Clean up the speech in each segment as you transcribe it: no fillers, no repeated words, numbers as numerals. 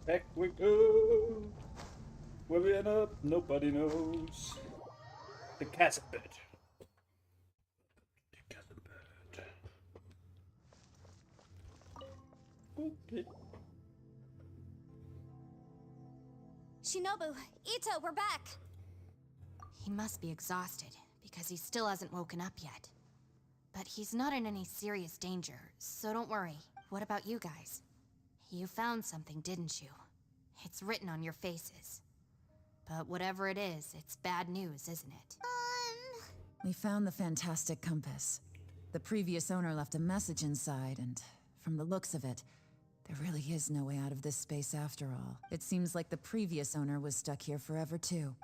Back we go. Where we end up, nobody knows. The chasm bed. The chasm bed. Okay. Shinobu, Ito, we're back! He must be exhausted, because he still hasn't woken up yet. But he's not in any serious danger, so don't worry. What about you guys? You found something, didn't you? It's written on your faces. But whatever it is, it's bad news, isn't it? We found the fantastic compass. The previous owner left a message inside, and from the looks of it, there really is no way out of this space after all. It seems like the previous owner was stuck here forever too.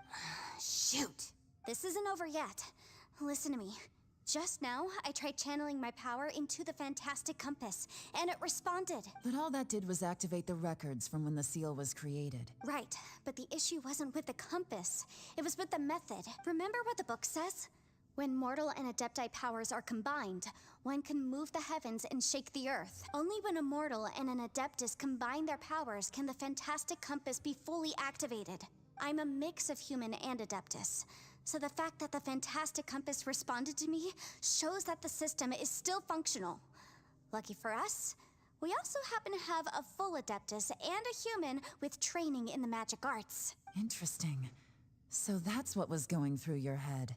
Shoot! This isn't over yet. Listen to me. Just now, I tried channeling my power into the fantastic compass, and it responded. But all that did was activate the records from when the seal was created. Right, but the issue wasn't with the compass. It was with the method. Remember what the book says? When mortal and adepti powers are combined, one can move the heavens and shake the earth. Only when a mortal and an adeptus combine their powers can the fantastic compass be fully activated. I'm a mix of human and adeptus, so the fact that the fantastic compass responded to me shows that the system is still functional. Lucky for us, we also happen to have a full adeptus and a human with training in the magic arts. Interesting. So that's what was going through your head.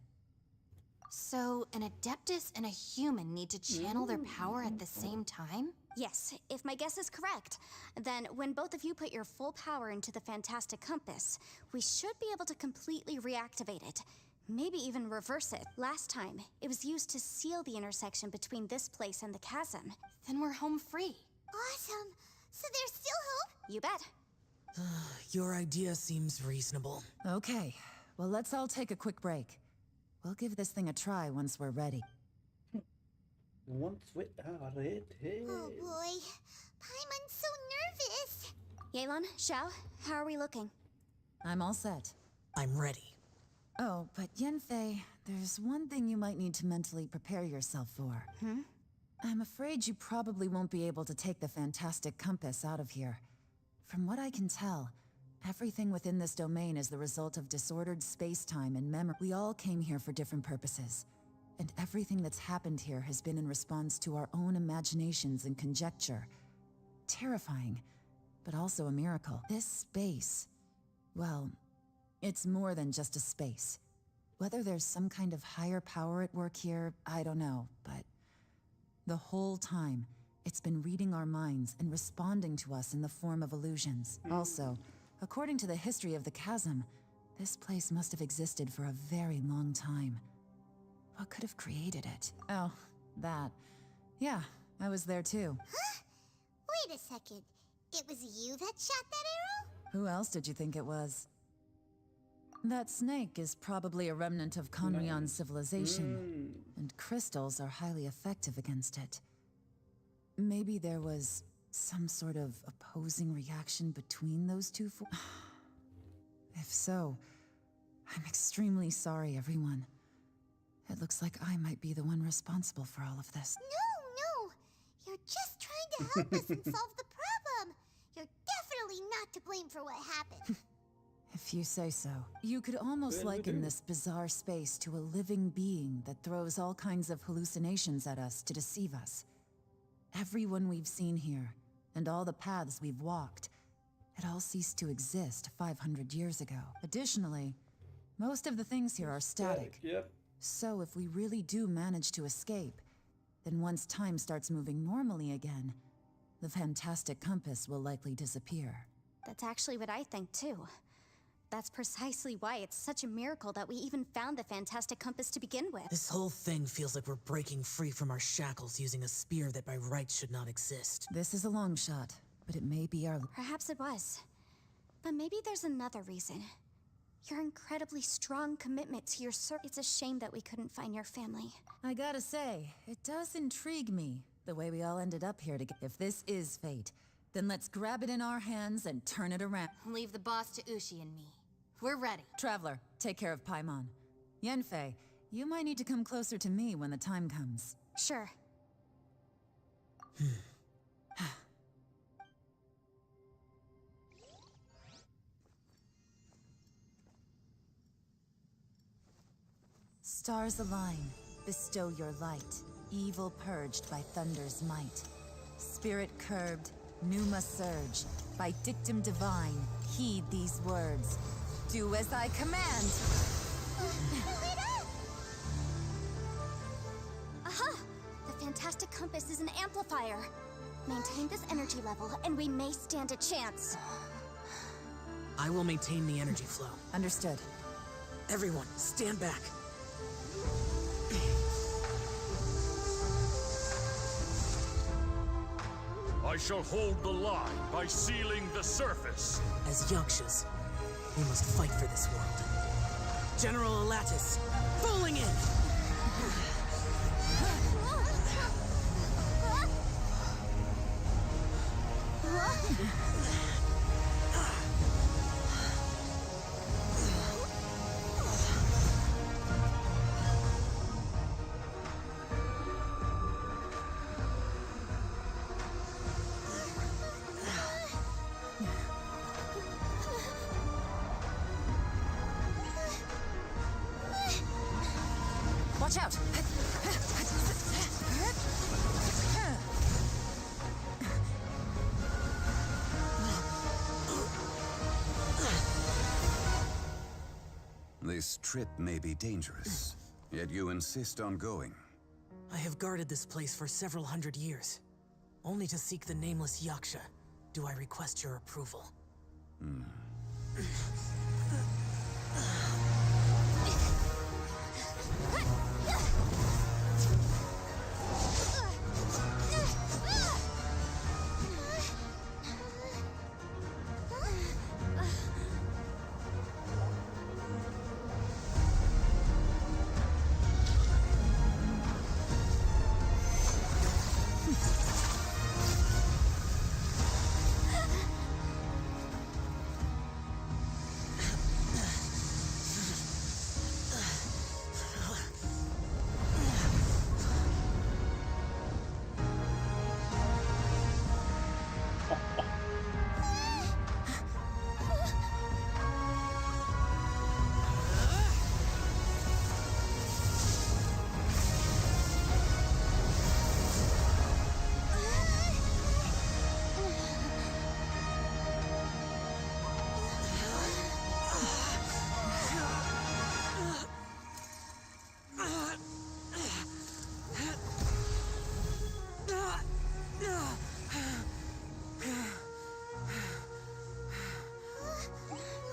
So, an Adeptus and a human need to channel their power at the same time? Yes, if my guess is correct, then when both of you put your full power into the fantastic compass, we should be able to completely reactivate it. Maybe even reverse it. Last time, it was used to seal the intersection between this place and the chasm. Then we're home free. Awesome! So there's still hope? You bet. Your idea seems reasonable. Okay, well let's all take a quick break. We'll give this thing a try once we're ready. Once we are ready. Oh boy, Paimon's so nervous. Yelan, Xiao, how are we looking? I'm all set. I'm ready. Oh, but Yanfei, there's one thing you might need to mentally prepare yourself for. I'm afraid you probably won't be able to take the fantastic compass out of here. From what I can tell, everything within this domain is the result of disordered space-time and memory. We all came here for different purposes, and everything that's happened here has been in response to our own imaginations and conjecture. Terrifying, but also a miracle. This space, well, it's more than just a space. Whether there's some kind of higher power at work here, I don't know, but the whole time, it's been reading our minds and responding to us in the form of illusions. Also, according to the history of the chasm, this place must have existed for a very long time. What could have created it? Oh, that. Yeah, I was there too. Huh? Wait a second. It was you that shot that arrow? Who else did you think it was? That snake is probably a remnant of Conrion's civilization, and crystals are highly effective against it. Maybe there was some sort of opposing reaction between those two If so, I'm extremely sorry, everyone. It looks like I might be the one responsible for all of this. No, no. You're just trying to help us and solve the problem. You're definitely not to blame for what happened. If you say so. You could almost liken this bizarre space to a living being that throws all kinds of hallucinations at us to deceive us. Everyone we've seen here, and all the paths we've walked, it all ceased to exist 500 years ago. Additionally, most of the things here are static. Yep. So if we really do manage to escape, then once time starts moving normally again, the fantastic compass will likely disappear. That's actually what I think too. That's precisely why it's such a miracle that we even found the fantastic compass to begin with. This whole thing feels like we're breaking free from our shackles using a spear that by rights should not exist. This is a long shot, but it may be our... Perhaps it was. But maybe there's another reason. Your incredibly strong commitment to your It's a shame that we couldn't find your family. I gotta say, it does intrigue me, the way we all ended up here together. If this is fate, then let's grab it in our hands and turn it around. Leave the boss to Ushi and me. We're ready. Traveler, take care of Paimon. Yanfei, you might need to come closer to me when the time comes. Sure. Stars align, bestow your light. Evil purged by thunder's might. Spirit curbed, pneuma surge. By dictum divine, heed these words. Do as I command! Aha! The fantastic compass is an amplifier. Maintain this energy level, and we may stand a chance. I will maintain the energy flow. Understood. Everyone, stand back. I shall hold the line by sealing the surface. As Yakshas, we must fight for this world. General Elatus, falling in! Watch out! This trip may be dangerous, yet you insist on going. I have guarded this place for several hundred years. Only to seek the nameless Yaksha do I request your approval.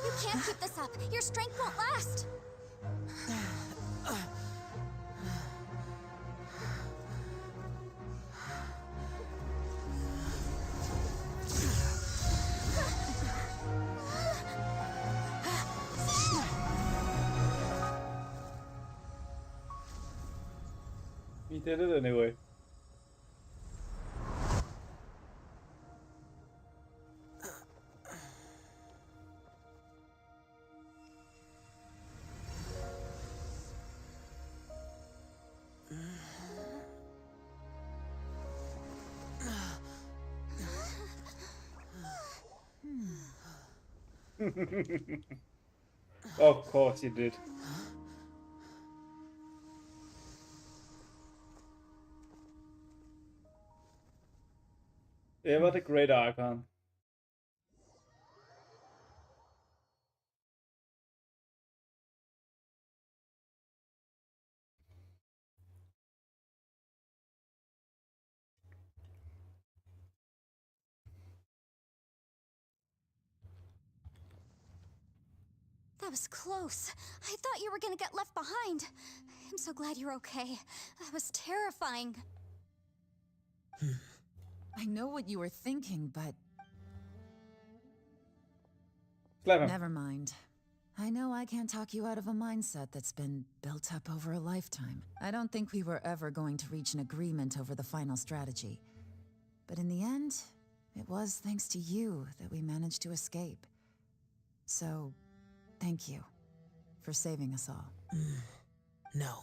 You can't keep this up. Your strength won't last. He did it anyway. Of course you did. Yeah, what a great icon. That was close. I thought you were gonna get left behind. I'm so glad you're okay. That was terrifying. I know what you were thinking, but Slap him. never mind. I know I can't talk you out of a mindset that's been built up over a lifetime. I don't think we were ever going to reach an agreement over the final strategy. But in the end, it was thanks to you that we managed to escape. So, thank you for saving us all. No.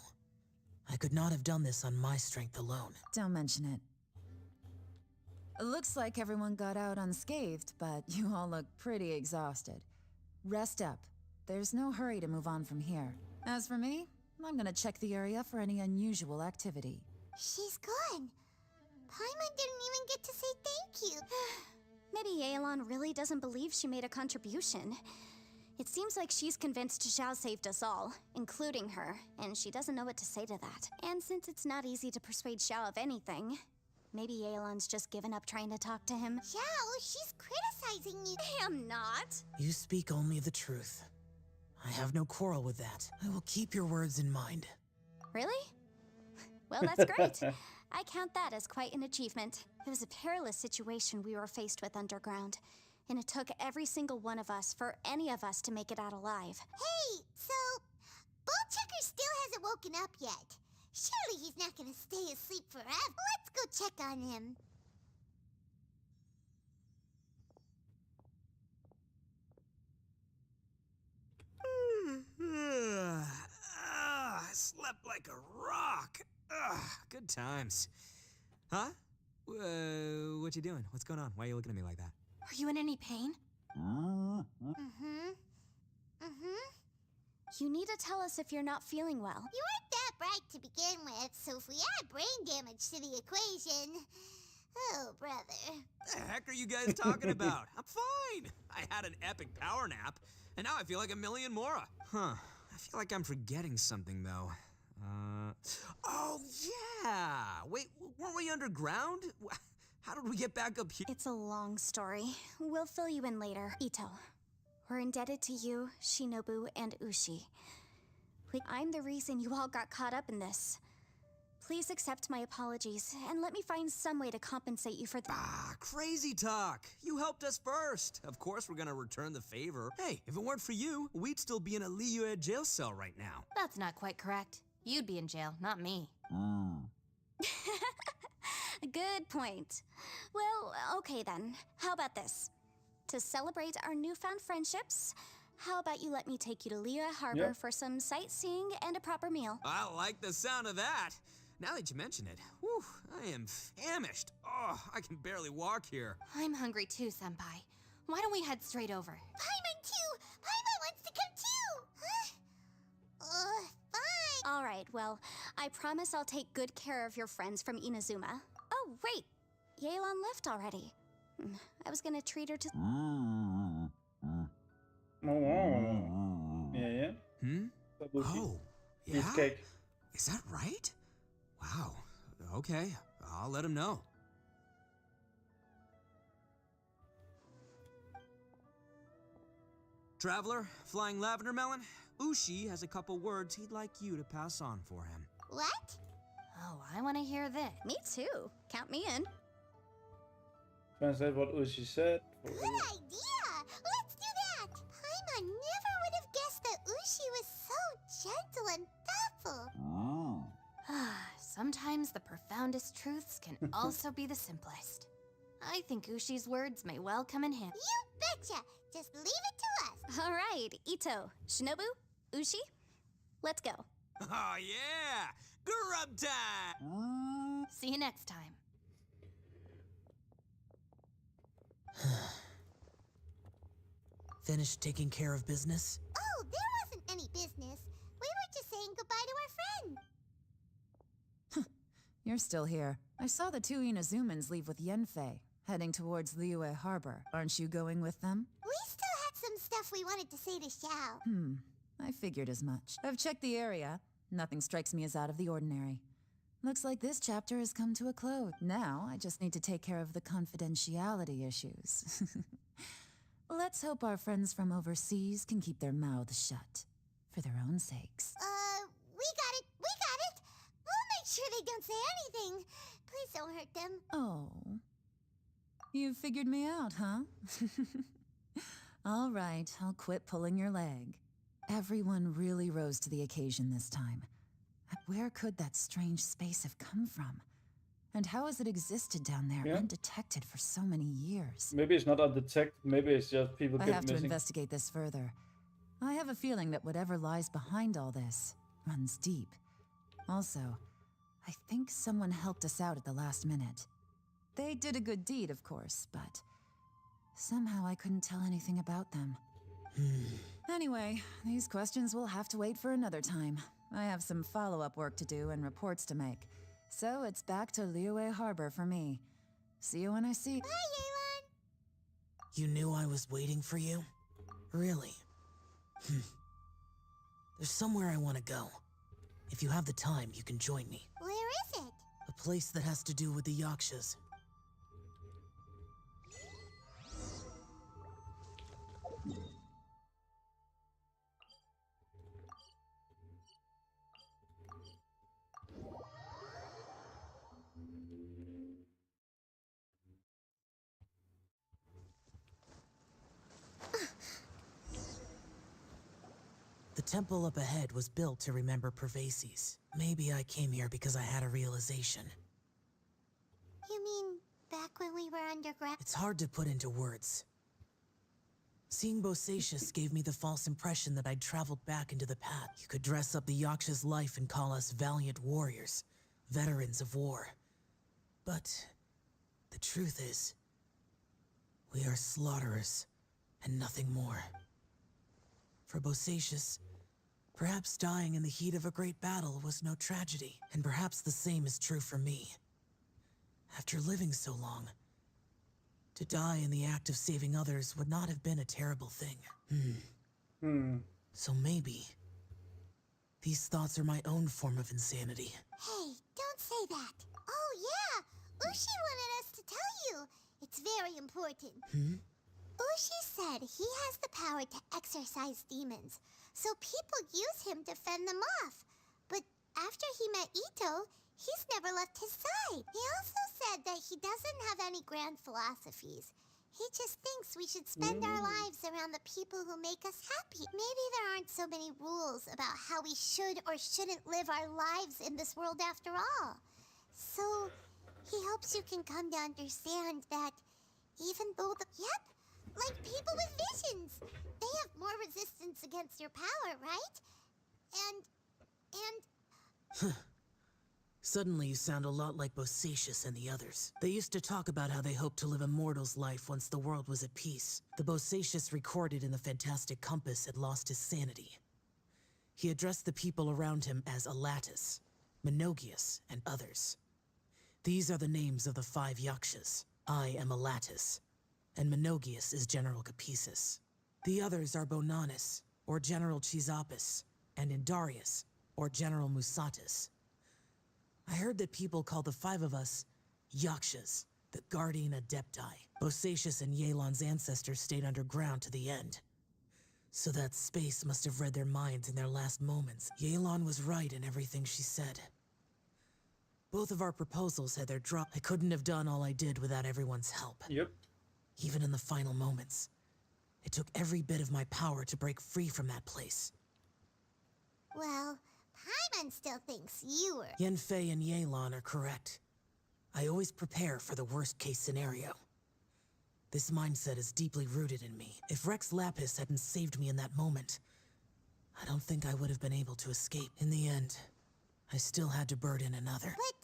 I could not have done this on my strength alone. Don't mention it. It looks like everyone got out unscathed, but you all look pretty exhausted. Rest up. There's no hurry to move on from here. As for me, I'm gonna check the area for any unusual activity. She's gone. Paimon didn't even get to say thank you. Maybe Yelan really doesn't believe she made a contribution. It seems like she's convinced Xiao saved us all, including her, and she doesn't know what to say to that. And since it's not easy to persuade Xiao of anything, maybe Yelan's just given up trying to talk to him. Xiao, she's criticizing you. I am not. You speak only the truth. I have no quarrel with that. I will keep your words in mind. Really? Well, that's great. I count that as quite an achievement. It was a perilous situation we were faced with underground, and it took every single one of us for any of us to make it out alive. Hey, so Ballchecker still hasn't woken up yet. Surely he's not gonna stay asleep forever. Let's go check on him. I slept like a rock. Good times. Huh? What you doing? What's going on? Why are you looking at me like that? Are you in any pain? You need to tell us if you're not feeling well. You weren't that bright to begin with, so if we add brain damage to the equation... Oh, brother. The heck are you guys talking about? I'm fine. I had an epic power nap, and now I feel like a million more. Huh. I feel like I'm forgetting something, though. Oh, yeah! Wait, weren't we underground? How did we get back up here? It's a long story. We'll fill you in later. Ito, we're indebted to you, Shinobu, and Ushi. I'm the reason you all got caught up in this. Please accept my apologies, and let me find some way to compensate you for Crazy talk. You helped us first. Of course we're gonna return the favor. Hey, if it weren't for you, we'd still be in a Liyue jail cell right now. That's not quite correct. You'd be in jail, not me. Good point. Well, okay then. How about this? To celebrate our newfound friendships, how about you let me take you to Liyue Harbor for some sightseeing and a proper meal? I like the sound of that. Now that you mention it, whew, I am famished. Oh, I can barely walk here. I'm hungry too, Senpai. Why don't we head straight over? Paimon too! Paimon wants to come too! Fine. All right, well, I promise I'll take good care of your friends from Inazuma. Oh, wait! Yelan left already. I was gonna treat her to... Yeah. Oh, yeah? Cheesecake. Is that right? Wow. Okay, I'll let him know. Traveler, Flying Lavender Melon, Ushi has a couple words he'd like you to pass on for him. What? Oh, I want to hear this. Me too. Count me in. Translate what Ushi said. Good idea! Let's do that! Paimon never would have guessed that Ushi was so gentle and thoughtful. Sometimes the profoundest truths can also be the simplest. I think Ushi's words may well come in handy. You betcha! Just leave it to us. All right, Ito, Shinobu, Ushi, let's go. Oh yeah! Grub time! See you next time. Finished taking care of business? Oh, there wasn't any business. We were just saying goodbye to our friend. You're still here. I saw the two Inazumans leave with Yenfei, heading towards Liyue Harbor. Aren't you going with them? We still had some stuff we wanted to say to Xiao. I figured as much. I've checked the area. Nothing strikes me as out of the ordinary. Looks like this chapter has come to a close. Now, I just need to take care of the confidentiality issues. Let's hope our friends from overseas can keep their mouths shut. For their own sakes. We got it. We'll make sure they don't say anything. Please don't hurt them. Oh. You figured me out, huh? All right, I'll quit pulling your leg. Everyone really rose to the occasion this time. Where could that strange space have come from? And how has it existed down there undetected for so many years? Maybe it's not undetected, maybe it's just people I get have missing. to investigate this further. I have a feeling that whatever lies behind all this runs deep. Also, I think someone helped us out at the last minute. They did a good deed, of course, but somehow I couldn't tell anything about them. Anyway, these questions will have to wait for another time. I have some follow-up work to do and reports to make. So it's back to Liyue Harbor for me. See you when I see— Bye, Yelan! You knew I was waiting for you? Really? There's somewhere I want to go. If you have the time, you can join me. Where is it? A place that has to do with the Yakshas. The temple up ahead was built to remember Pervases. Maybe I came here because I had a realization. You mean back when we were underground? It's hard to put into words. Seeing Bosacius gave me the false impression that I'd traveled back into the past. You could dress up the Yaksha's life and call us valiant warriors, veterans of war. But the truth is, we are slaughterers and nothing more. For Bosacius, perhaps dying in the heat of a great battle was no tragedy, and perhaps the same is true for me. After living so long, to die in the act of saving others would not have been a terrible thing. So maybe these thoughts are my own form of insanity. Hey, don't say that. Oh, yeah! Ushi wanted us to tell you. It's very important. Ushi said he has the power to exorcise demons, so people use him to fend them off. But after he met Ito, he's never left his side. He also said that he doesn't have any grand philosophies. He just thinks we should spend our lives around the people who make us happy. Maybe there aren't so many rules about how we should or shouldn't live our lives in this world after all. So, he hopes you can come to understand that even though like people with visions, they have more resistance against your power, right? And Suddenly you sound a lot like Bosacius and the others. They used to talk about how they hoped to live a mortal's life once the world was at peace. The Bosacius recorded in the fantastic compass had lost his sanity. He addressed the people around him as Alatus, Menogius, and others. These are the names of the 5 Yakshas. I am Alatus, and Menogius is General Capisis. The others are Bonanis, or General Chisapis, and Indarius, or General Musatus. I heard that people call the 5 of us Yakshas, the Guardian Adepti. Bosacius and Yelan's ancestors stayed underground to the end. So that space must have read their minds in their last moments. Yelan was right in everything she said. Both of our proposals had their drop. I couldn't have done all I did without everyone's help. Yep. Even in the final moments, it took every bit of my power to break free from that place. well, Paimon still thinks you were. Yenfei and Yelan are correct. I always prepare for the worst-case scenario. This mindset is deeply rooted in me. If Rex Lapis hadn't saved me in that moment, I don't think I would have been able to escape. In the end, I still had to burden another. But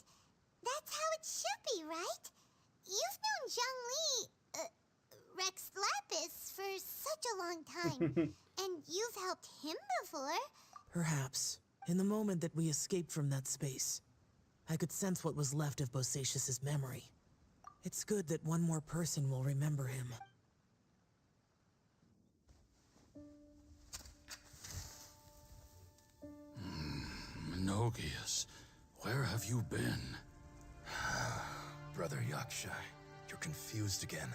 that's how it should be, right? You've known Zhongli, Rex Lapis, for such a long time. And you've helped him before. Perhaps. In the moment that we escaped from that space, I could sense what was left of Bosacius's memory. It's good that one more person will remember him. Menogius, where have you been? Brother Yaksha, you're confused again.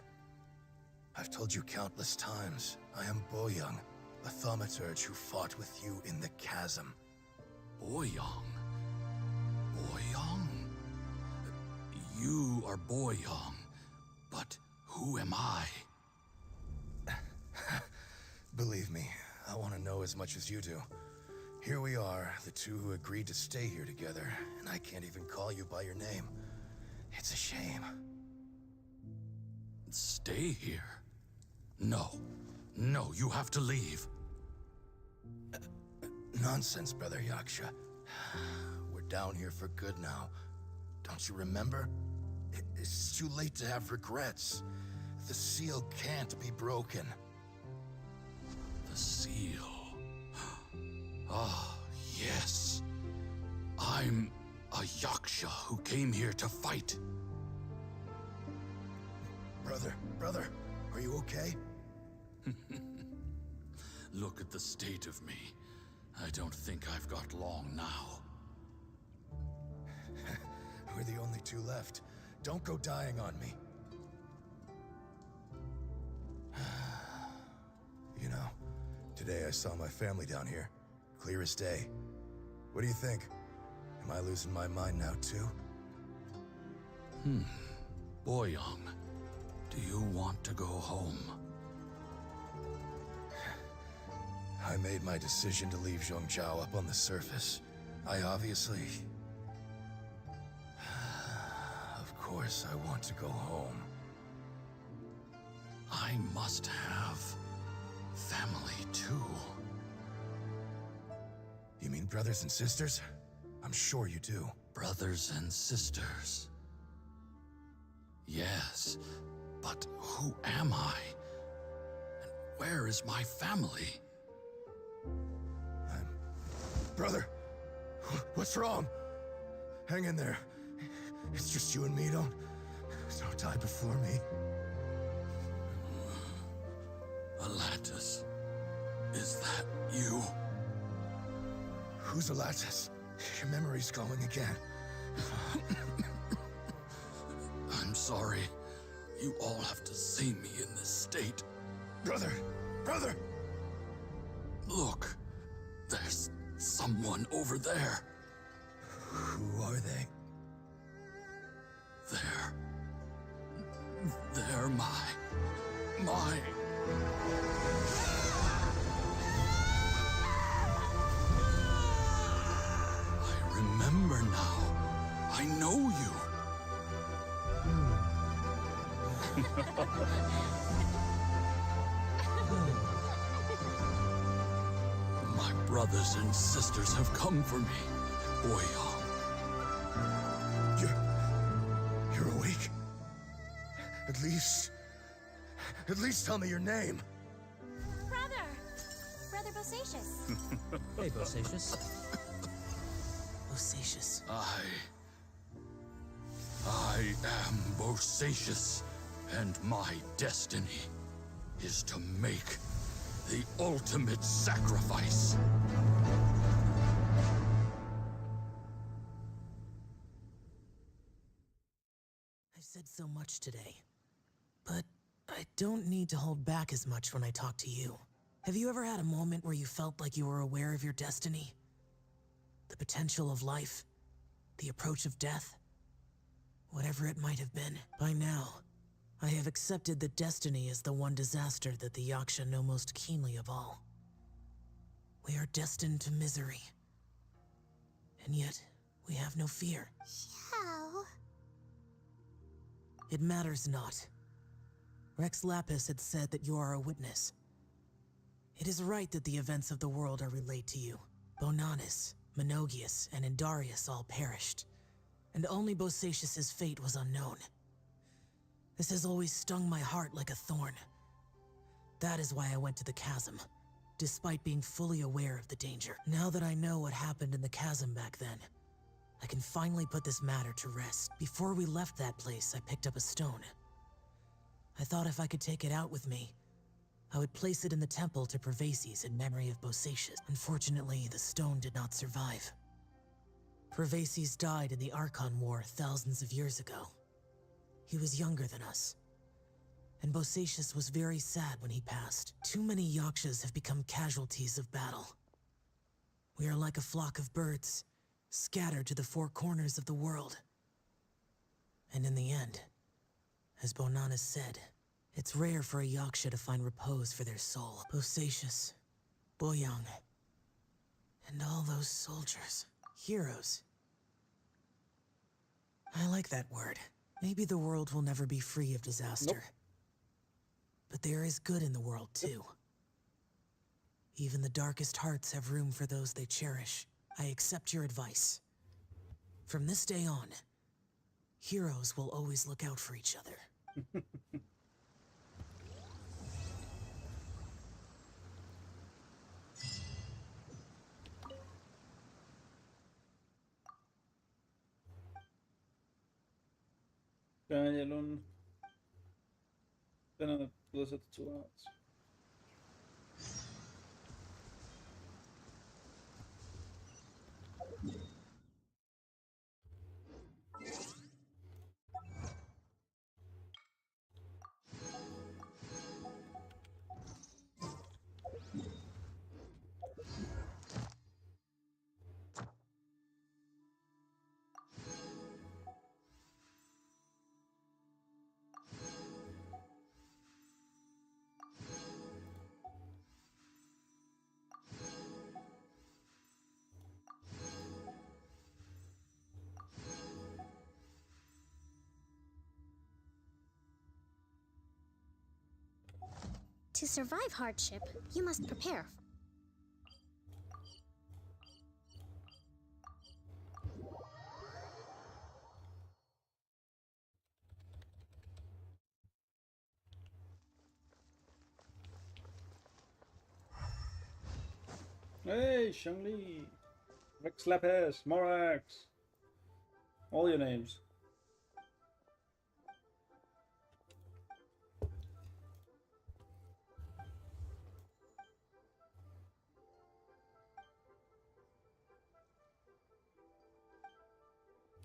I've told you countless times, I am Boyoung, a thaumaturge who fought with you in the Chasm. Boyoung? Boyoung? You are Boyoung, but who am I? Believe me, I want to know as much as you do. Here we are, the two who agreed to stay here together, and I can't even call you by your name. It's a shame. Stay here? No. No, you have to leave. Nonsense, Brother Yaksha. We're down here for good now. Don't you remember? It's too late to have regrets. The seal can't be broken. The seal. Ah, Yes. I'm a Yaksha who came here to fight. Brother, are you okay? Look at the state of me. I don't think I've got long now. We're the only two left. Don't go dying on me. You know, today I saw my family down here. Clear as day. What do you think? Am I losing my mind now, too? Boyang, do you want to go home? I made my decision to leave Zhongzhou up on the surface. I obviously... Of course I want to go home. I must have family, too. You mean brothers and sisters? I'm sure you do. Brothers and sisters. Yes, but who am I? And where is my family? Brother, what's wrong? Hang in there. It's just you and me. Don't die before me. Alatus, is that you? Who's Alatus? Your memory's going again. I'm sorry. You all have to see me in this state. Brother! Look, there's someone over there. Who are they? They're my... I remember now. I know you. My brothers and sisters have come for me, Boyang. You're awake? At least tell me your name. Brother Bosacius. Hey, Bosacius. Bosacius. I am Bosacius, and my destiny is to make the ultimate sacrifice. I've said so much today, but I don't need to hold back as much when I talk to you. Have you ever had a moment where you felt like you were aware of your destiny? The potential of life? The approach of death? Whatever it might have been. By now, I have accepted that destiny is the one disaster that the Yaksha know most keenly of all. We are destined to misery. And yet, we have no fear. How? It matters not. Rex Lapis had said that you are a witness. It is right that the events of the world are relayed to you. Bonanis, Menogius, and Indarius all perished, and only Bosacius's fate was unknown. This has always stung my heart like a thorn. That is why I went to the Chasm, despite being fully aware of the danger. Now that I know what happened in the Chasm back then, I can finally put this matter to rest. Before we left that place, I picked up a stone. I thought if I could take it out with me, I would place it in the temple to Pervases in memory of Bosacius. Unfortunately, the stone did not survive. Pervases died in the Archon War thousands of years ago. He was younger than us, and Bosacius was very sad when he passed. Too many Yakshas have become casualties of battle. We are like a flock of birds, scattered to the four corners of the world. And in the end, as Bonanis said, it's rare for a Yaksha to find repose for their soul. Bosacius, Boyang, and all those soldiers. Heroes. I like that word. Maybe the world will never be free of disaster. Nope. But there is good in the world, too. Even the darkest hearts have room for those they cherish. I accept your advice. From this day on, heroes will always look out for each other. Den yellow. Den er blevet sat til 2 hearts. To survive hardship, you must prepare. Hey, Shangli! Rex Lapis, Morax! All your names.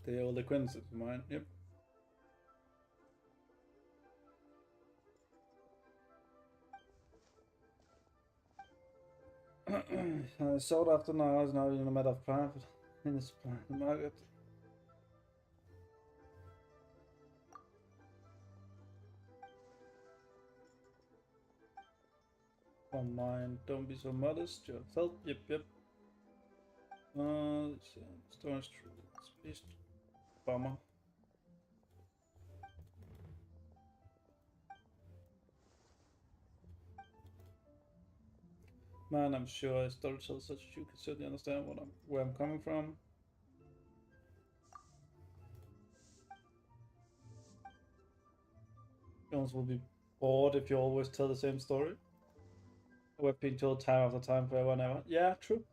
They're all acquaintances of mine, yep. Sought after now is now in a matter of private in the market. Don't mind, don't be so modest, your help, yep. Let's see, storage true, space bomber. Man, I'm sure a storyteller such as you can certainly understand where I'm coming from. Jones will be bored if you always tell the same story. We've been told time after time, forever and ever. Yeah, true.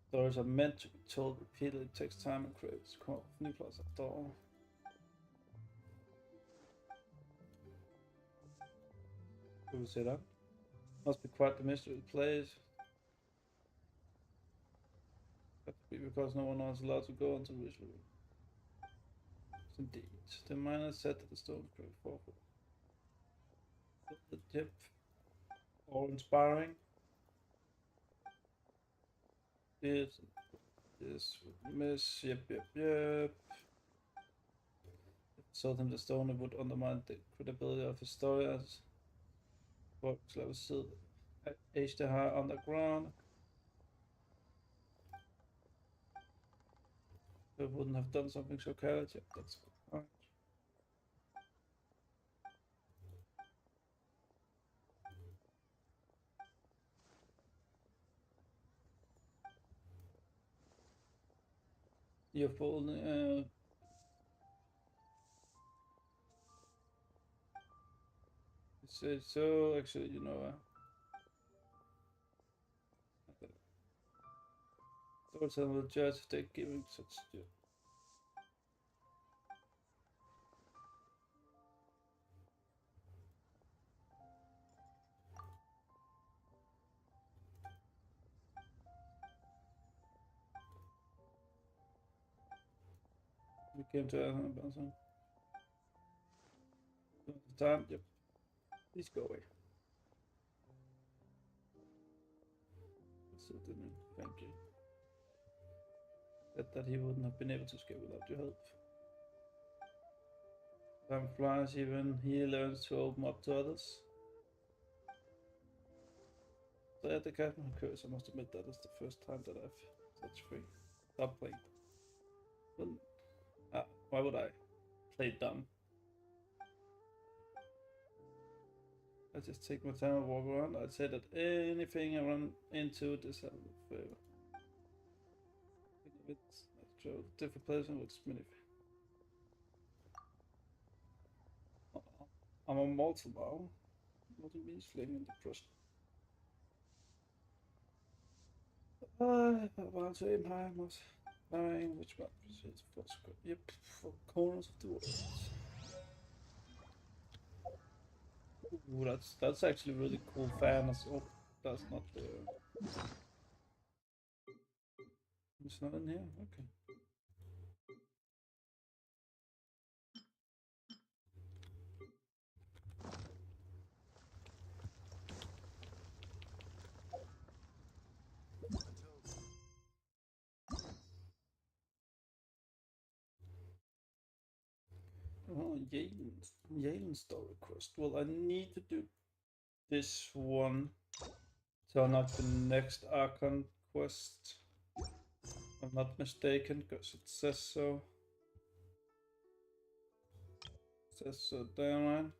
Stories are meant to be told repeatedly. It takes time and creates come up with new plots after all. Who will say that? Must be quite the mystery of the place. Got to be because no one else is allowed to go until visually. Indeed. The miner said that the stones could fall. The tip. All inspiring. Yes. Miss. Yep. Told him the stone would undermine the credibility of his story as books level still aged high underground. They wouldn't have done something so careless. Yep, that's fine. You're full. So actually, you know, storytelling will judge if they're giving such. We came to about some time. Yep. Please go away. So didn't thank you. That he wouldn't have been able to escape without your help. Time flies, even he learns to open up to others. So at the Chasm curse, I must admit that is the first time that I've such free. Stop playing. Well, why would I play dumb? I just take my time and walk around. I'd say that anything I run into this has a favor. It's a different person with many. I'm a mortal now. What do you mean slaying the person? I want to aim high, must knowing which one is for. Yep, for corners of the world. Ooh, that's actually really cool fairness. Oh, that's not the. It's not in here. Okay. Oh, Yalen story quest. Well, I need to do this one to unlock the next Archon quest. If I'm not mistaken, because it says so. It says so down line.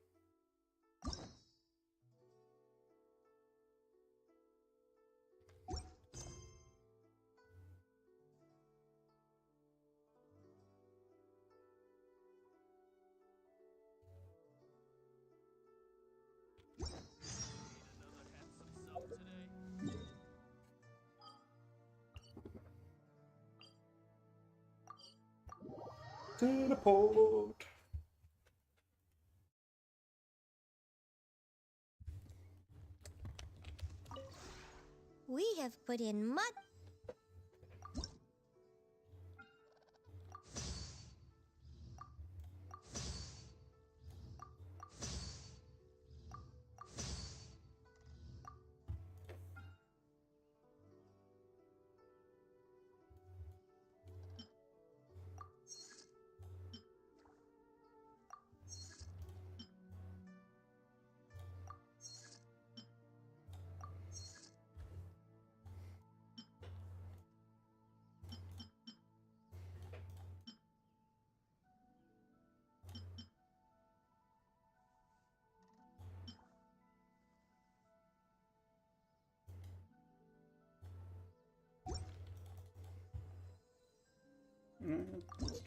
Teleport. We have put in much.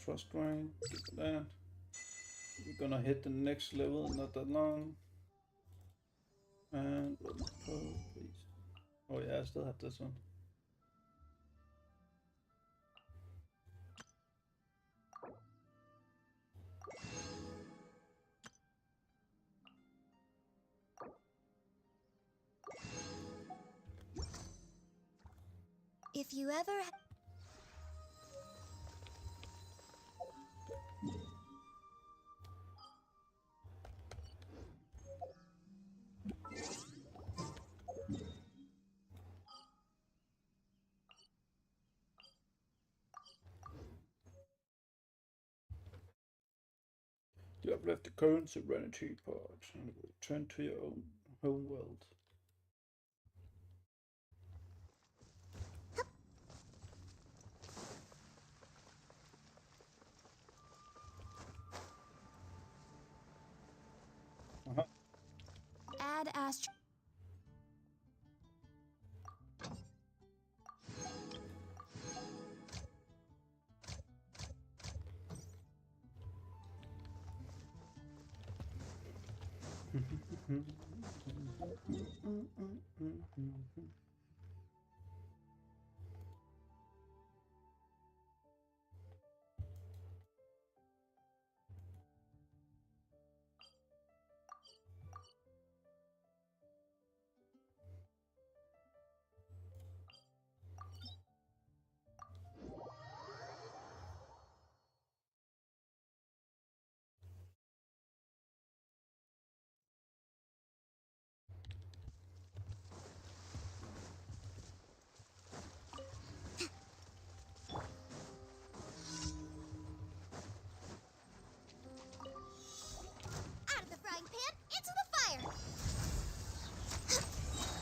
Trust rank. That. We're gonna hit the next level in not that long. And please. Oh yeah, I still have this one. If you ever. You have left the current Serenity part and return to your own home world. Add Astro.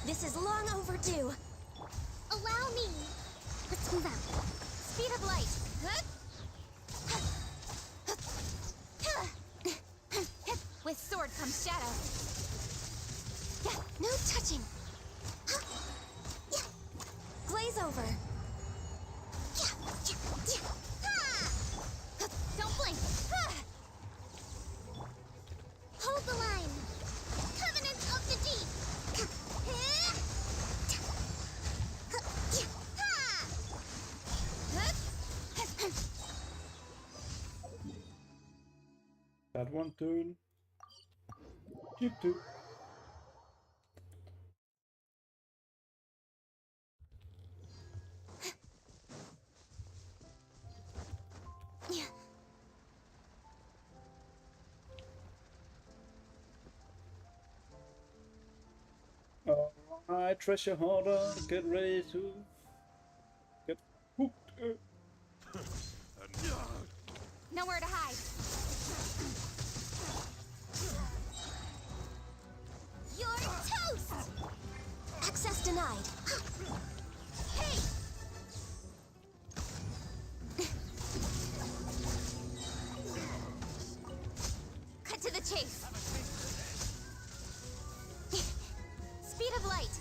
This is long overdue. Allow me. Let's move out. Speed of light. With sword comes shadow. Yeah, no touching. Glaze over. Don't blink. Hold the line. Covenant of the Deep. Had one turn. Chip 2. Alright, treasure hoarder, get ready to get hooked. Nowhere to hide. You're toast! Access denied. Hey! Cut to the chase. Speed of light.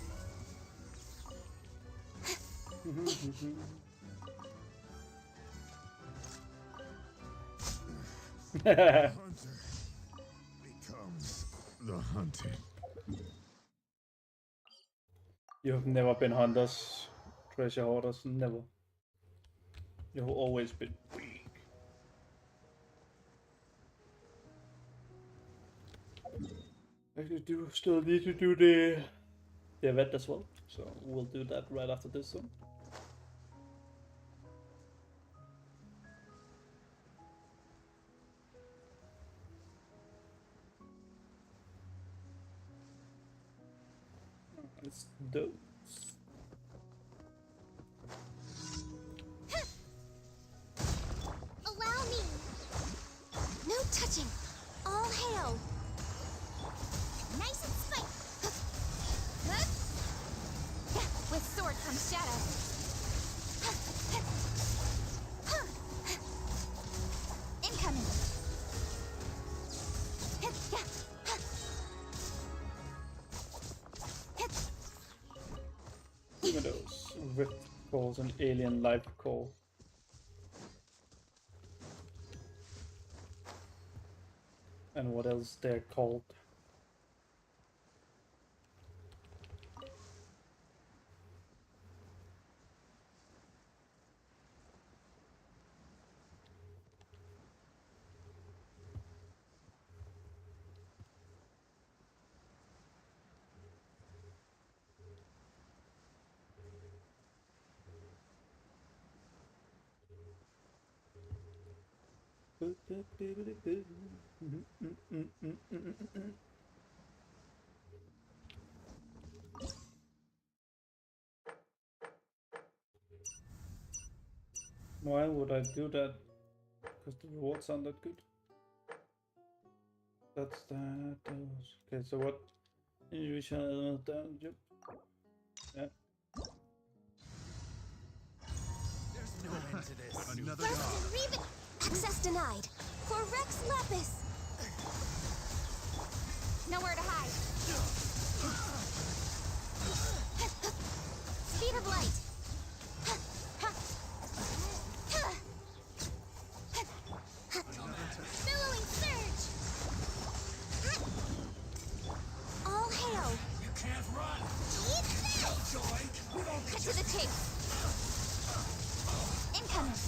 Hunter becomes the hunted. You have never been hunters, treasure hoarders, never. You have always been weak. Actually, do still need to do the event as well, so we'll do that right after this one. It's those. Allow me. No touching. All hail. Nice and spiked. With sword comes shadow. Incoming. Even those rift calls and alien life call. And what else they're called. Why would I do that? Because the rewards aren't that good. That's that. Okay, so what? You shall down. Yep. Yeah. There's no end to this. Another First Reven. Access denied. For Rex Lapis. Nowhere to hide. Speed of light. Billowing surge. All hail. You can't run. Eat this. Cut to the chase. Incoming.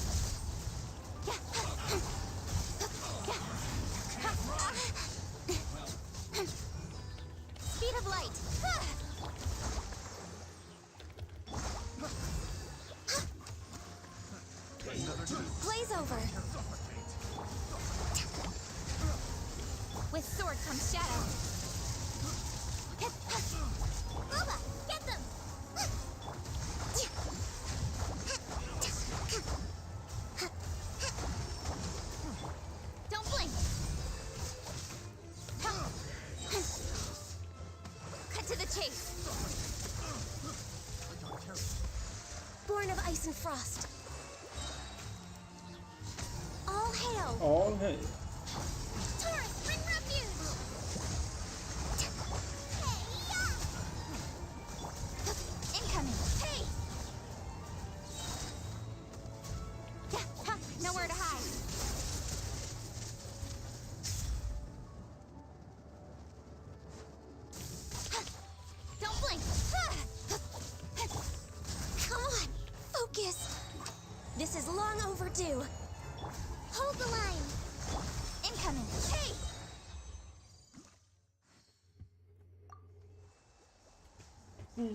Speed of light. Blaze over. With sword comes shadow. Booba, get them! Don't blink. Cut to the chase. Born of ice and frost. All hail. All hail. Taurus, bring refuge. Hey-ya! Incoming. Hey! Nowhere to hide. Don't blink. Come on, focus. This is long overdue. Hold the line. After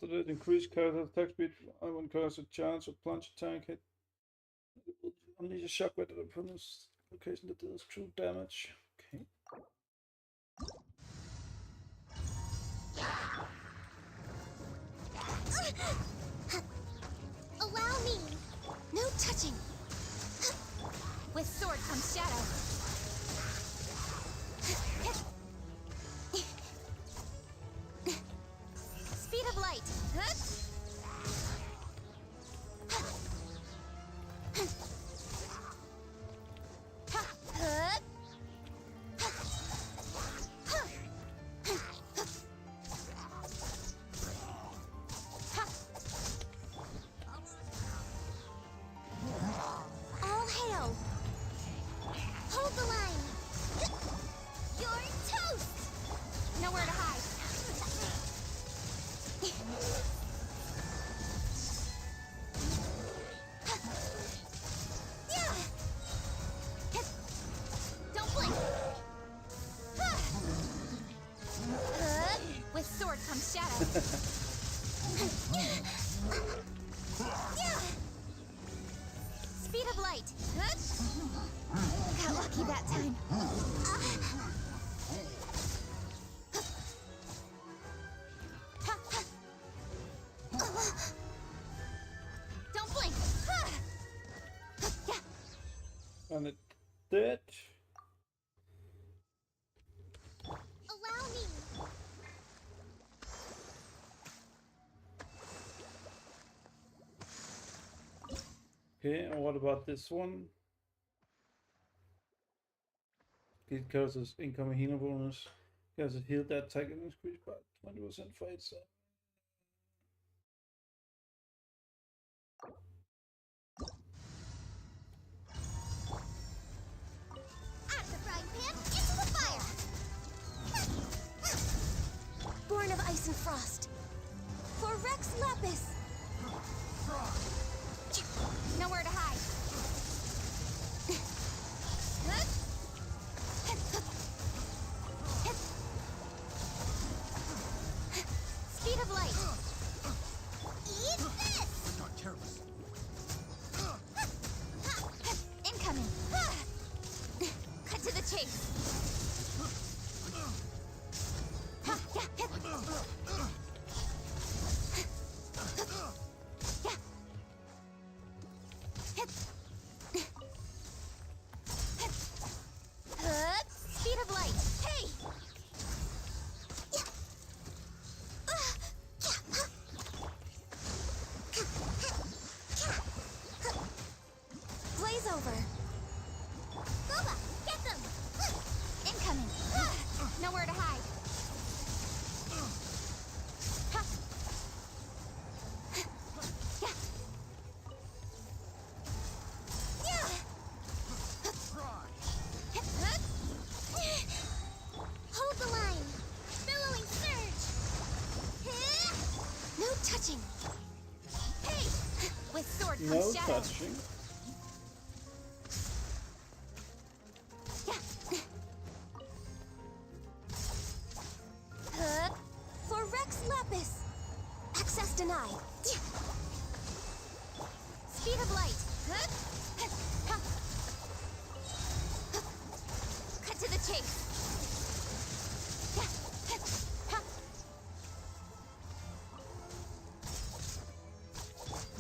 that, increased character attack speed when character charge or plunge attack hit. Unleash a shockwave at opponent's location that deals true damage. Okay. Allow me! No touching! With sword comes shadow. Speed of light. All hail! Hold the line! You're toast! Nowhere to hide. Don't blink! With sword comes shadow. Speed of light. Got lucky that time. Don't blink. And it did. Allow me. Okay, and what about this one? Get characters incoming healing bonus. Characters heal that attack and increase by 20% for its At the frying pan, into the fire! Born of ice and frost. For Rex Lapis! Nowhere to hide. Speed of light. Eat this! Not careless. Incoming. Cut to the chase. Speed of light. Hey! Blaze over. Booba, get them! Incoming. Nowhere to hide. Hold the line. Billowing surge. No touching. Hey! With sword comes no shadow. touching. For Rex Lapis. Access denied. Speed of light. Cut to the chase.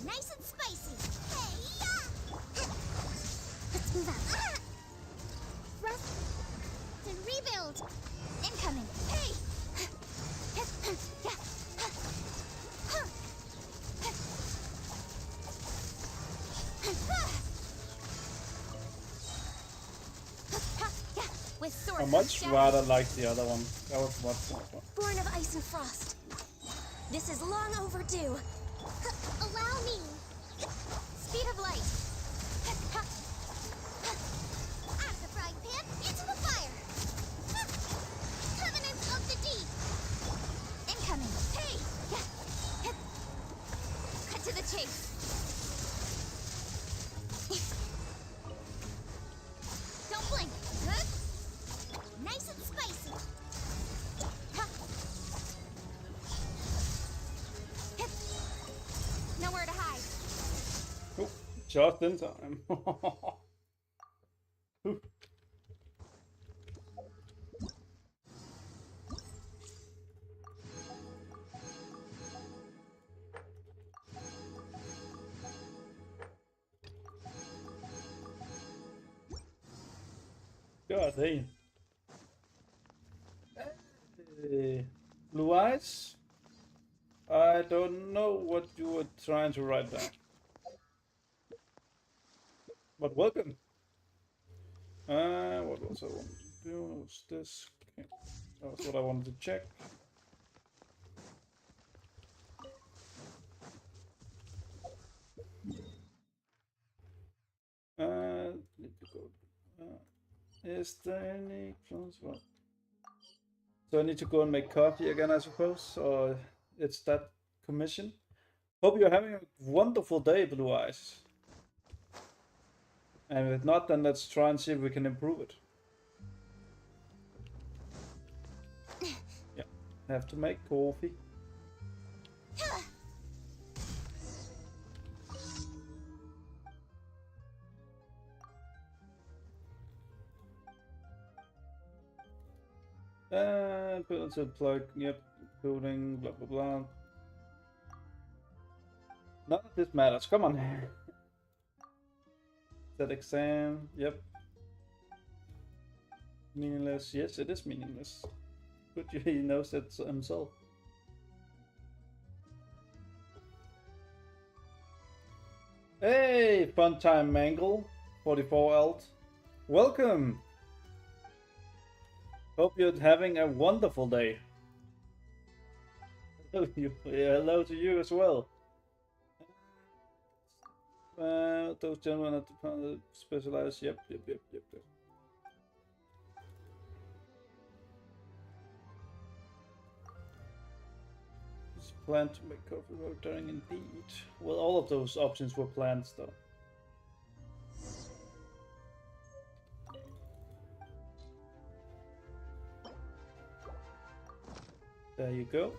Nice and spicy. Hey, let's move out. Rust and rebuild. Incoming. Hey. With sword I comes much shadow. rather like the other one. That was much more fun. Born of ice and frost. This is long overdue. Allow me. Speed of light. At the frying pan, into the fire. Covenant of the deep. Incoming. Hey. Cut to the chase. Just in time. Whew. God damn. Hey, Blue Eyes? I don't know what you were trying to write down. But welcome. What was I wanted to do? What was this? Okay. That was what I wanted to check. Need to go. Is there any close one? So I need to go and make coffee again, I suppose, or it's that commission. Hope you're having a wonderful day, Blue Eyes. And if not, then let's try and see if we can improve it. Yeah, have to make coffee. Put it to plug, yep, coding, blah blah blah. None of this matters, come on. That exam, yep. Meaningless, yes it is meaningless. But he knows it himself. Hey, fun time Mangle, 44 alt. Welcome! Hope you're having a wonderful day. Hello to you as well. Those gentlemen at the specialized. Yep. It's planned to make coffee work during indeed. Well, all of those options were planned though. There you go.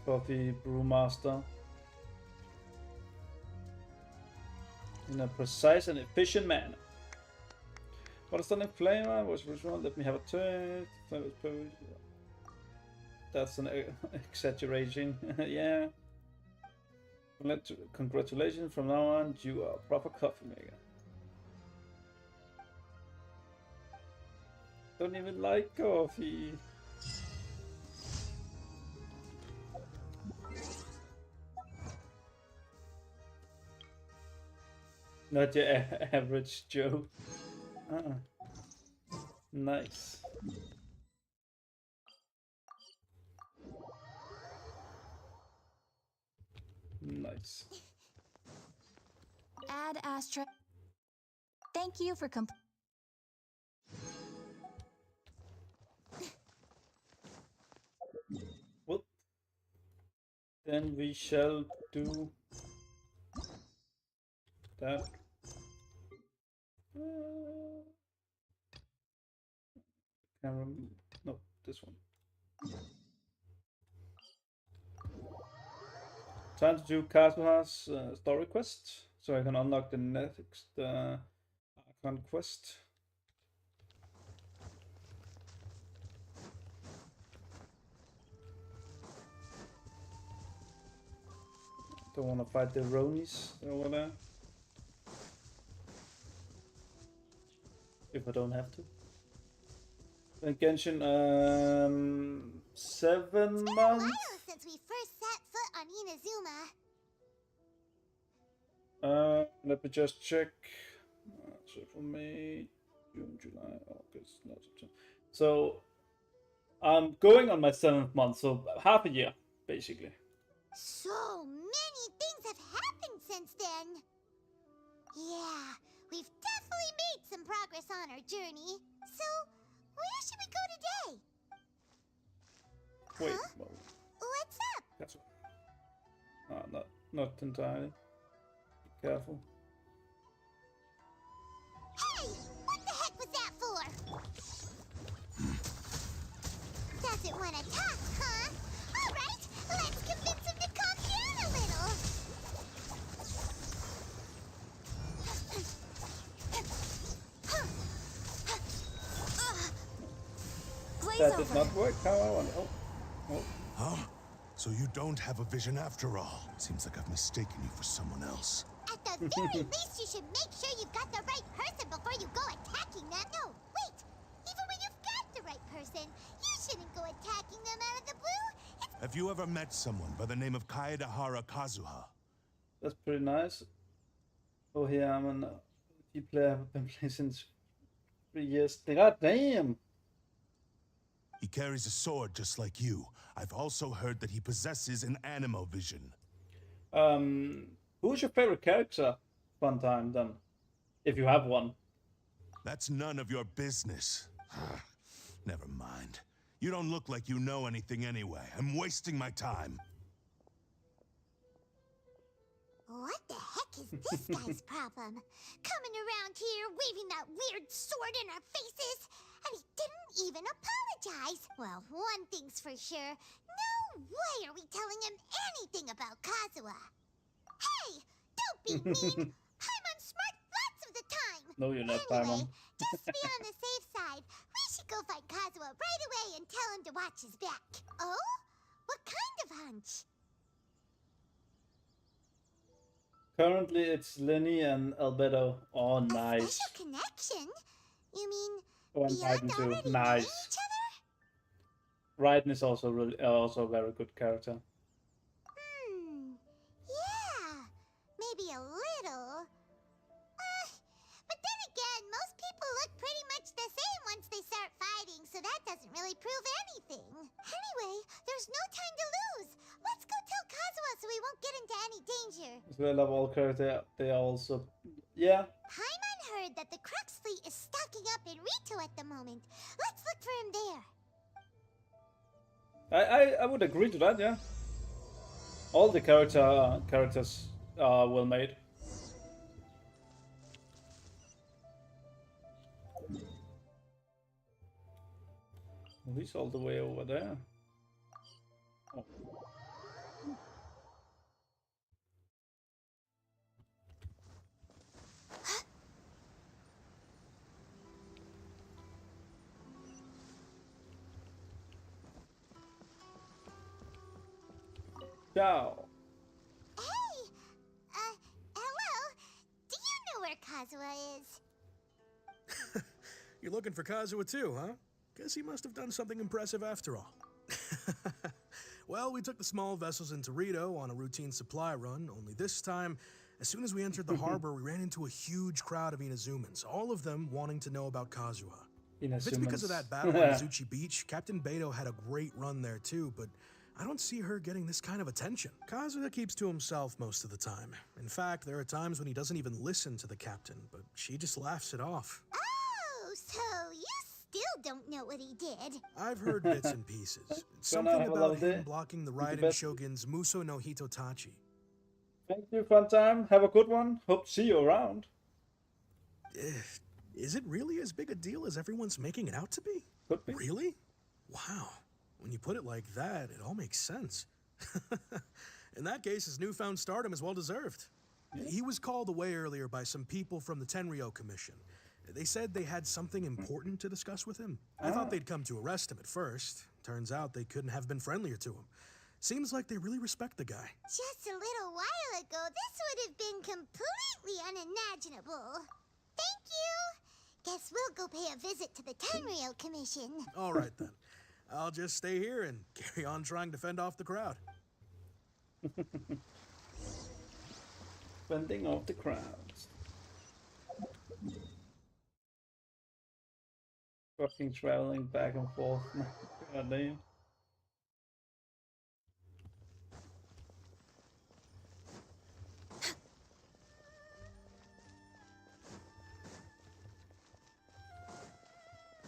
Coffee brewmaster. In a precise and efficient manner. What a stunning flavor was one. Let me have a taste. That's an exaggeration. Yeah. Congratulations, from now on you are a proper coffee maker. Don't even like coffee. Not your average Joe. Nice. Nice. Ad Astra. Thank you for Well, then we shall do that. Camera, no, this one. Time to do Kazuha's story quest, so I can unlock the next Archon quest. Don't want to fight the Ronis over there. If I don't have to. And Genshin, 7 months. It's been a while since we first set foot on Inazuma. Let me just check. So for May, June, July, August, not September. So I'm going on my 7th month, so half a year, basically. So many things have happened since then. Yeah, we've definitely made some progress on our journey. So, where should we go today? Wait, huh? well, What's up? that's not entirely. Be careful. Hey, what the heck was that for? Doesn't want to talk, huh? All right, let's convince him to calm down a little. story's That over. did not work how I wanted. Oh. Huh? So you don't have a vision after all? Seems like I've mistaken you for someone else. At the very least, you should make sure you've got the right person before you go attacking them. No, wait. Even when you've got the right person, you shouldn't go attacking them out of the blue. Have you ever met someone by the name of Kaedahara Kazuha? That's pretty nice. Oh, here I'm an player. I've been playing since 3 years. God damn. He carries a sword just like you. I've also heard that he possesses an animo vision. Who's your favorite character? Fun time then, if you have one. That's none of your business. Never mind. You don't look like you know anything anyway. I'm wasting my time. What the heck is this guy's problem? Coming around here, waving that weird sword in our faces, and he didn't even apologize. Well, one thing's for sure. No way are we telling him anything about Kazuha. Hey, don't be mean. Paimon smart lots of the time. No, you're not, Anyway, Paimon. just to be on the safe side, we should go find Kazuha right away and tell him to watch his back. Oh? What kind of hunch? Currently, it's Lenny and Albedo. Oh, A nice. special connection? You mean Oh, and beyond Raiden too. already knowing Nice. each other? Raiden is also really, also a very good character. Yeah, maybe a little. But then again, most people look pretty much the same once they start fighting, so that doesn't really prove anything. Anyway, there's no time to lose. Let's go tell Kazuha so we won't get into any danger. As well, of all characters, they are also, yeah. Paimon heard that the Crux fleet is stocking up in Rito at the moment. Let's look for him there. I would agree to that, yeah. All the characters are well made. Oh, he's all the way over there. Oh. Ciao. Hey! Hello? Do you know where Kazuha is? You're looking for Kazuha too, huh? Guess he must have done something impressive after all. Well, we took the small vessels into Rito on a routine supply run, only this time, as soon as we entered the harbor, we ran into a huge crowd of Inazumans, all of them wanting to know about Kazuha. If it's because of that battle on Izuchi Beach, Captain Beto had a great run there too, but I don't see her getting this kind of attention. Kazuha keeps to himself most of the time. In fact, there are times when he doesn't even listen to the captain, but she just laughs it off. Oh, so you still don't know what he did. I've heard bits and pieces. Something about him blocking the Raiden Shogun's Muso no Hitotachi. Thank you, fun time. Have a good one. Hope to see you around. Is it really as big a deal as everyone's making it out to be? Could be. Really? Wow. When you put it like that, it all makes sense. In that case, his newfound stardom is well deserved. Yeah. He was called away earlier by some people from the Tenryou Commission. They said they had something important to discuss with him. I thought they'd come to arrest him at first. Turns out they couldn't have been friendlier to him. Seems like they really respect the guy. Just a little while ago, this would have been completely unimaginable. Thank you. Guess we'll go pay a visit to the Tenryou Commission. All right, then. I'll just stay here and carry on trying to fend off the crowd. Fending off the crowds. Fucking traveling back and forth. God damn.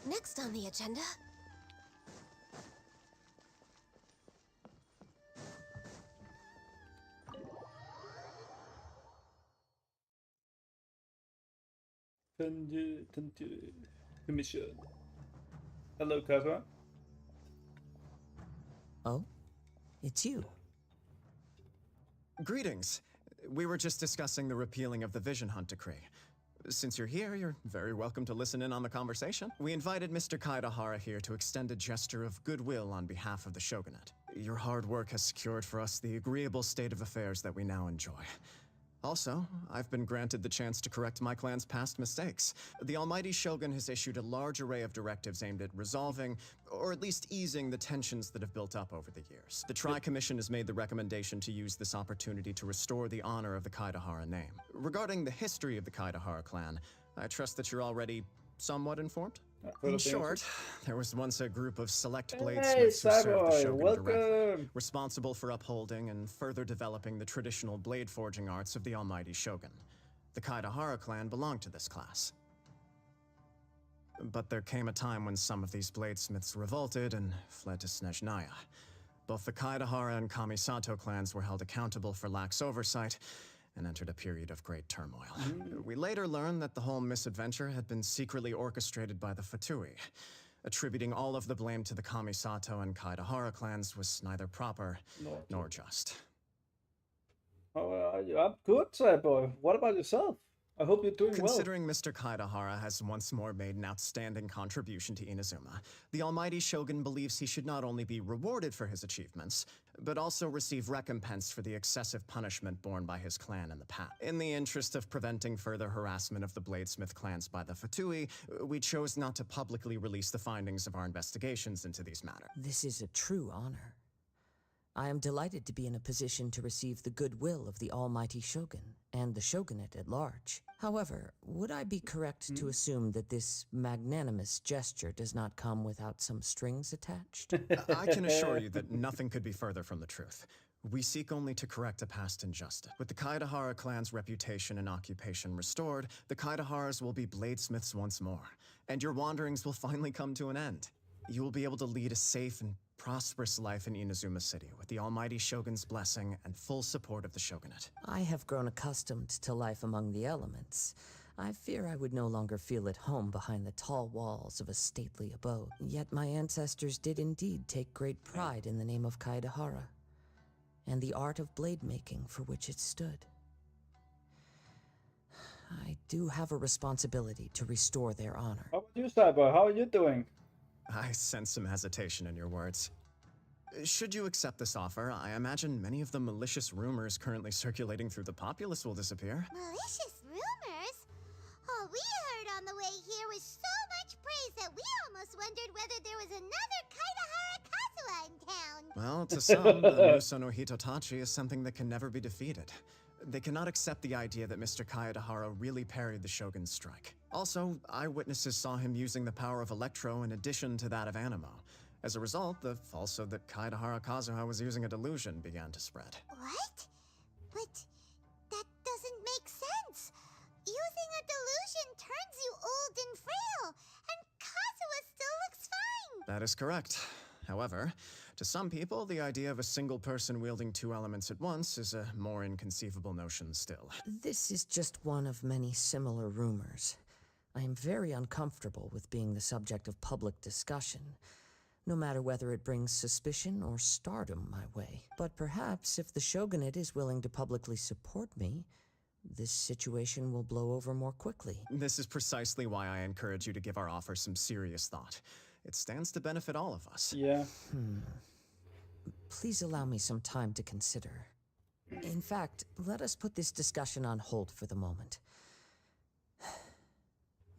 Next on the agenda. Commission. Hello, Kazuha. Oh? It's you. Greetings. We were just discussing the repealing of the Vision Hunt decree. Since you're here, you're very welcome to listen in on the conversation. We invited Mr. Kaidahara here to extend a gesture of goodwill on behalf of the Shogunate. Your hard work has secured for us the agreeable state of affairs that we now enjoy. Also, I've been granted the chance to correct my clan's past mistakes. The Almighty Shogun has issued a large array of directives aimed at resolving, or at least easing, the tensions that have built up over the years. The Tri-Commission has made the recommendation to use this opportunity to restore the honor of the Kaidahara name. Regarding the history of the Kaidahara clan, I trust that you're already somewhat informed? In short, there was once a group of select bladesmiths who served the Shogun directly, responsible for upholding and further developing the traditional blade forging arts of the Almighty Shogun. The Kaidahara clan belonged to this class. But there came a time when some of these bladesmiths revolted and fled to Snezhnaya. Both the Kaidahara and Kamisato clans were held accountable for lax oversight, and entered a period of great turmoil. We later learned that the whole misadventure had been secretly orchestrated by the Fatui. Attributing all of the blame to the Kamisato and Kaidahara clans was neither proper nor just. Oh, I'm good, Cyborg. What about yourself? I hope you're doing Considering Mr. Kaidahara has once more made an outstanding contribution to Inazuma, the Almighty Shogun believes he should not only be rewarded for his achievements, but also receive recompense for the excessive punishment borne by his clan in the past. In the interest of preventing further harassment of the Bladesmith clans by the Fatui, we chose not to publicly release the findings of our investigations into these matters. This is a true honor. I am delighted to be in a position to receive the goodwill of the Almighty Shogun and the Shogunate at large. However, would I be correct to assume that this magnanimous gesture does not come without some strings attached? I can assure you that nothing could be further from the truth. We seek only to correct a past injustice. With the Kaidahara clan's reputation and occupation restored, the Kaidaharas will be bladesmiths once more, and your wanderings will finally come to an end. You will be able to lead a safe and prosperous life in Inazuma City with the Almighty Shogun's blessing and full support of the Shogunate. I have grown accustomed to life among the elements. I fear I would no longer feel at home behind the tall walls of a stately abode. Yet my ancestors did indeed take great pride in the name of Kaidahara, and the art of blade making for which it stood. I do have a responsibility to restore their honor. How about you, Cyborg? How are you doing? I sense some hesitation in your words. Should you accept this offer, I imagine many of the malicious rumors currently circulating through the populace will disappear. Malicious rumors? All we heard on the way here was so much praise that we almost wondered whether there was another Kaidahara Kazuha in town. Well, to some, the Muso no Hitotachi is something that can never be defeated. They cannot accept the idea that Mr. Kaidahara really parried the Shogun's strike. Also, eyewitnesses saw him using the power of Electro in addition to that of Animo. As a result, the falsehood that Kaidahara Kazuha was using a delusion began to spread. What? But that doesn't make sense. Using a delusion turns you old and frail, and Kazuha still looks fine. That is correct. However, to some people, the idea of a single person wielding two elements at once is a more inconceivable notion still. This is just one of many similar rumors. I am very uncomfortable with being the subject of public discussion, no matter whether it brings suspicion or stardom my way. But perhaps if the Shogunate is willing to publicly support me, this situation will blow over more quickly. This is precisely why I encourage you to give our offer some serious thought. It stands to benefit all of us. Yeah. Please allow me some time to consider. In fact, let us put this discussion on hold for the moment.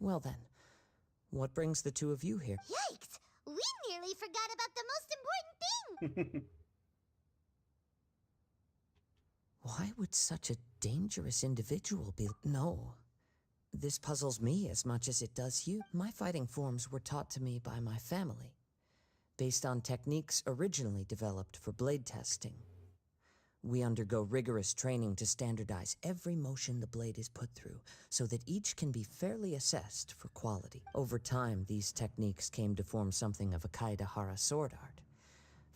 Well then, what brings the two of you here? Yikes! We nearly forgot about the most important thing! Why would such a dangerous individual be... No. This puzzles me as much as it does you. My fighting forms were taught to me by my family, based on techniques originally developed for blade testing. We undergo rigorous training to standardize every motion the blade is put through, so that each can be fairly assessed for quality. Over time, these techniques came to form something of a Kaidahara sword art,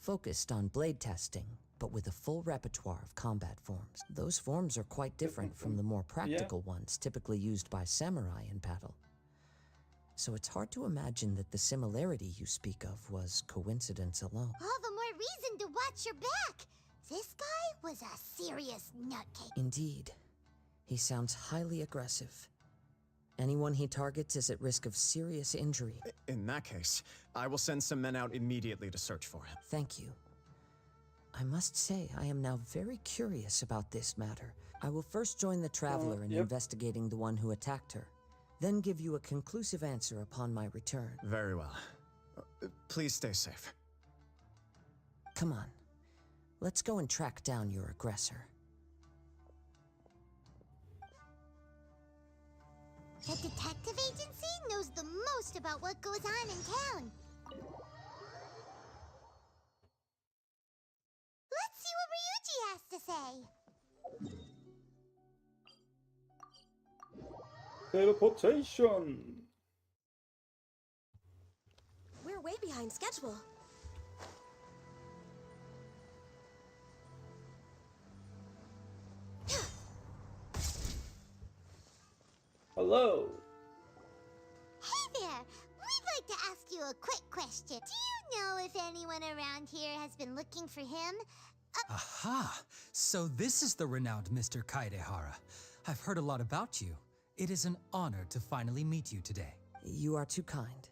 focused on blade testing, but with a full repertoire of combat forms. Those forms are quite different from the more practical ones typically used by samurai in battle. So it's hard to imagine that the similarity you speak of was coincidence alone. All the more reason to watch your back! This guy was a serious nutcase. Indeed. He sounds highly aggressive. Anyone he targets is at risk of serious injury. In that case, I will send some men out immediately to search for him. Thank you. I must say, I am now very curious about this matter. I will first join the Traveler in investigating the one who attacked her, then give you a conclusive answer upon my return. Very well. Please stay safe. Come on. Let's go and track down your aggressor. The detective agency knows the most about what goes on in town. Let's see what Ryuji has to say. Teleportation. We're way behind schedule. Hello. Hey there! We'd like to ask you a quick question. Do you know if anyone around here has been looking for him? Aha! So this is the renowned Mr. Kaidehara. I've heard a lot about you. It is an honor to finally meet you today. You are too kind.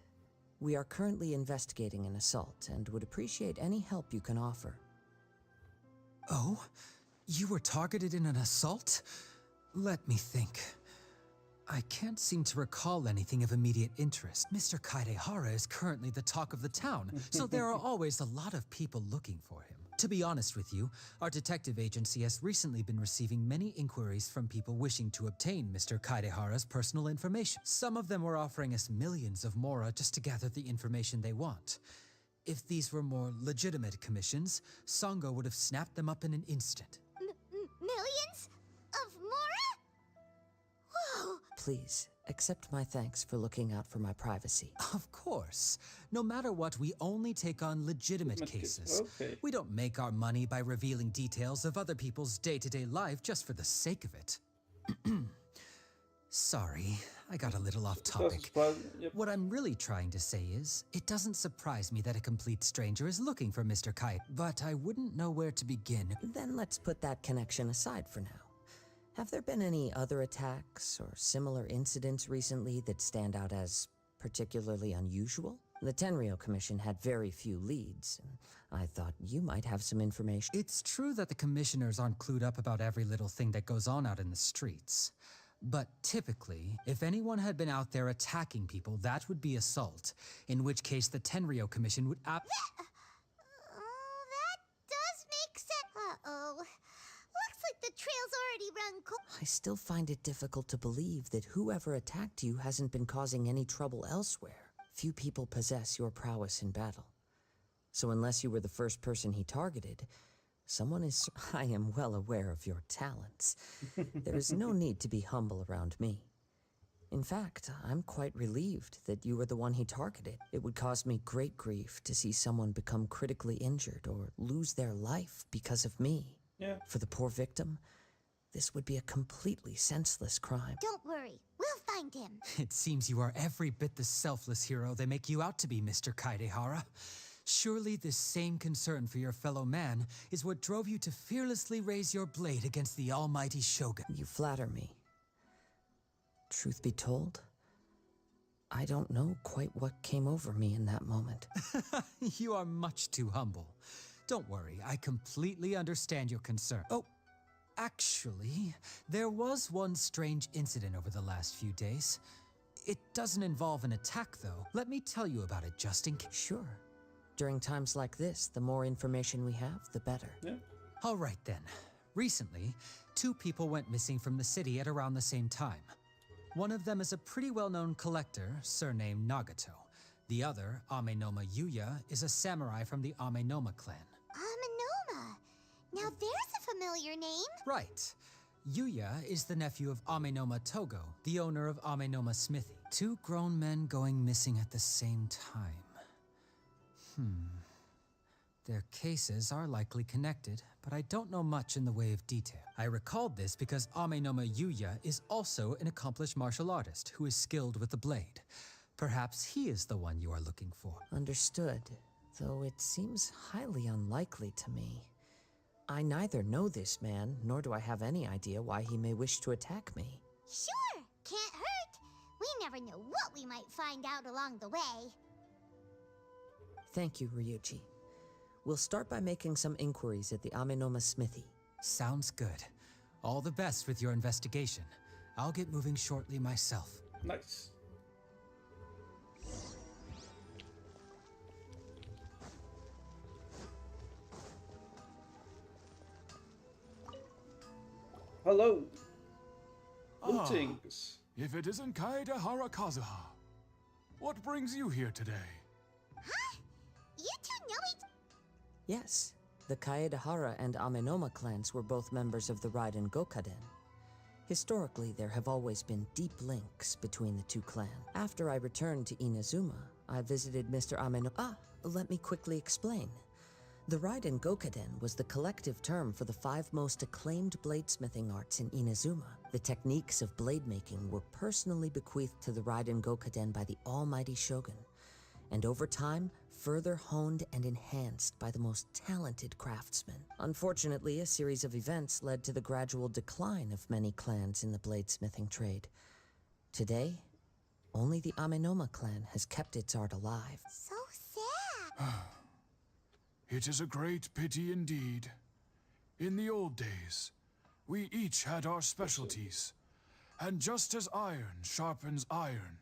We are currently investigating an assault and would appreciate any help you can offer. Oh? You were targeted in an assault? Let me think. I can't seem to recall anything of immediate interest. Mr. Kaidehara is currently the talk of the town, so there are always a lot of people looking for him. To be honest with you, our detective agency has recently been receiving many inquiries from people wishing to obtain Mr. Kaidehara's personal information. Some of them were offering us millions of mora just to gather the information they want. If these were more legitimate commissions, Sango would have snapped them up in an instant. Millions? Of mora? Whoa! Please, accept my thanks for looking out for my privacy. Of course. No matter what, we only take on legitimate cases. Okay. We don't make our money by revealing details of other people's day-to-day life just for the sake of it. Sorry, I got a little off topic. What I'm really trying to say is, it doesn't surprise me that a complete stranger is looking for Mr. Kite, but I wouldn't know where to begin. Then let's put that connection aside for now. Have there been any other attacks or similar incidents recently that stand out as particularly unusual? The Tenryou Commission had very few leads, and I thought you might have some information. It's true that the commissioners aren't clued up about every little thing that goes on out in the streets. But typically, if anyone had been out there attacking people, that would be assault, in which case the Tenryou Commission would that does make sense. Uh-oh. Looks like the trail's already run I still find it difficult to believe that whoever attacked you hasn't been causing any trouble elsewhere. Few people possess your prowess in battle. So unless you were the first person he targeted, someone is... I am well aware of your talents. There is no need to be humble around me. In fact, I'm quite relieved that you were the one he targeted. It would cause me great grief to see someone become critically injured or lose their life because of me. Yeah. For the poor victim, this would be a completely senseless crime. Don't worry, we'll find him. It seems you are every bit the selfless hero they make you out to be, Mr. Kaidehara. Surely this same concern for your fellow man is what drove you to fearlessly raise your blade against the almighty Shogun. You flatter me. Truth be told, I don't know quite what came over me in that moment. You are much too humble. Don't worry, I completely understand your concern. Oh, actually, there was one strange incident over the last few days. It doesn't involve an attack, though. Let me tell you about it just in case. Sure. During times like this, the more information we have, the better. Yeah. All right, then. Recently, 2 people went missing from the city at around the same time. One of them is a pretty well-known collector, surnamed Nagato. The other, Amenoma Yuya, is a samurai from the Amenoma clan. Amenoma? Now there's a familiar name. Right. Yuya is the nephew of Amenoma Togo, the owner of Amenoma Smithy. 2 grown men going missing at the same time. Their cases are likely connected, but I don't know much in the way of detail. I recalled this because Amenoma Yuya is also an accomplished martial artist who is skilled with the blade. Perhaps he is the one you are looking for. Understood, though it seems highly unlikely to me. I neither know this man, nor do I have any idea why he may wish to attack me. Sure, can't hurt. We never know what we might find out along the way. Thank you, Ryuji. We'll start by making some inquiries at the Amenoma smithy. Sounds good. All the best with your investigation. I'll get moving shortly myself. Nice. Hello. Greetings. If it isn't Kaedehara Kazuha, what brings you here today? Huh? You two know each... Yes, the Kaedehara and Amenoma clans were both members of the Raiden Gokaden. Historically, there have always been deep links between the two clans. After I returned to Inazuma, I visited Mr. Amenoma. Let me quickly explain. The Raiden Gokaden was the collective term for the 5 most acclaimed bladesmithing arts in Inazuma. The techniques of blade making were personally bequeathed to the Raiden Gokaden by the almighty Shogun, and over time, further honed and enhanced by the most talented craftsmen. Unfortunately, a series of events led to the gradual decline of many clans in the bladesmithing trade. Today, only the Amenoma clan has kept its art alive. So sad. It is a great pity indeed. In the old days, we each had our specialties, and just as iron sharpens iron,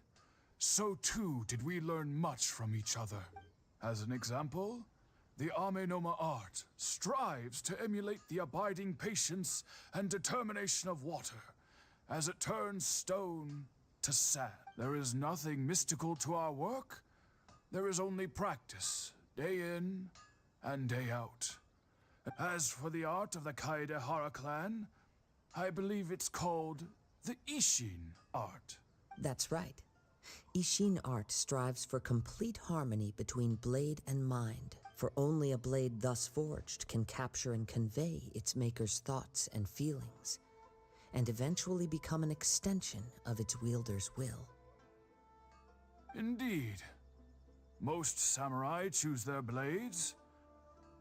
so too did we learn much from each other. As an example, the Amenoma art strives to emulate the abiding patience and determination of water, as it turns stone to sand. There is nothing mystical to our work. There is only practice, day in and day out. As for the art of the Kaedehara clan, I believe it's called the Ishin art. That's right. Ishin art strives for complete harmony between blade and mind, for only a blade thus forged can capture and convey its maker's thoughts and feelings, and eventually become an extension of its wielder's will. Indeed. Most samurai choose their blades,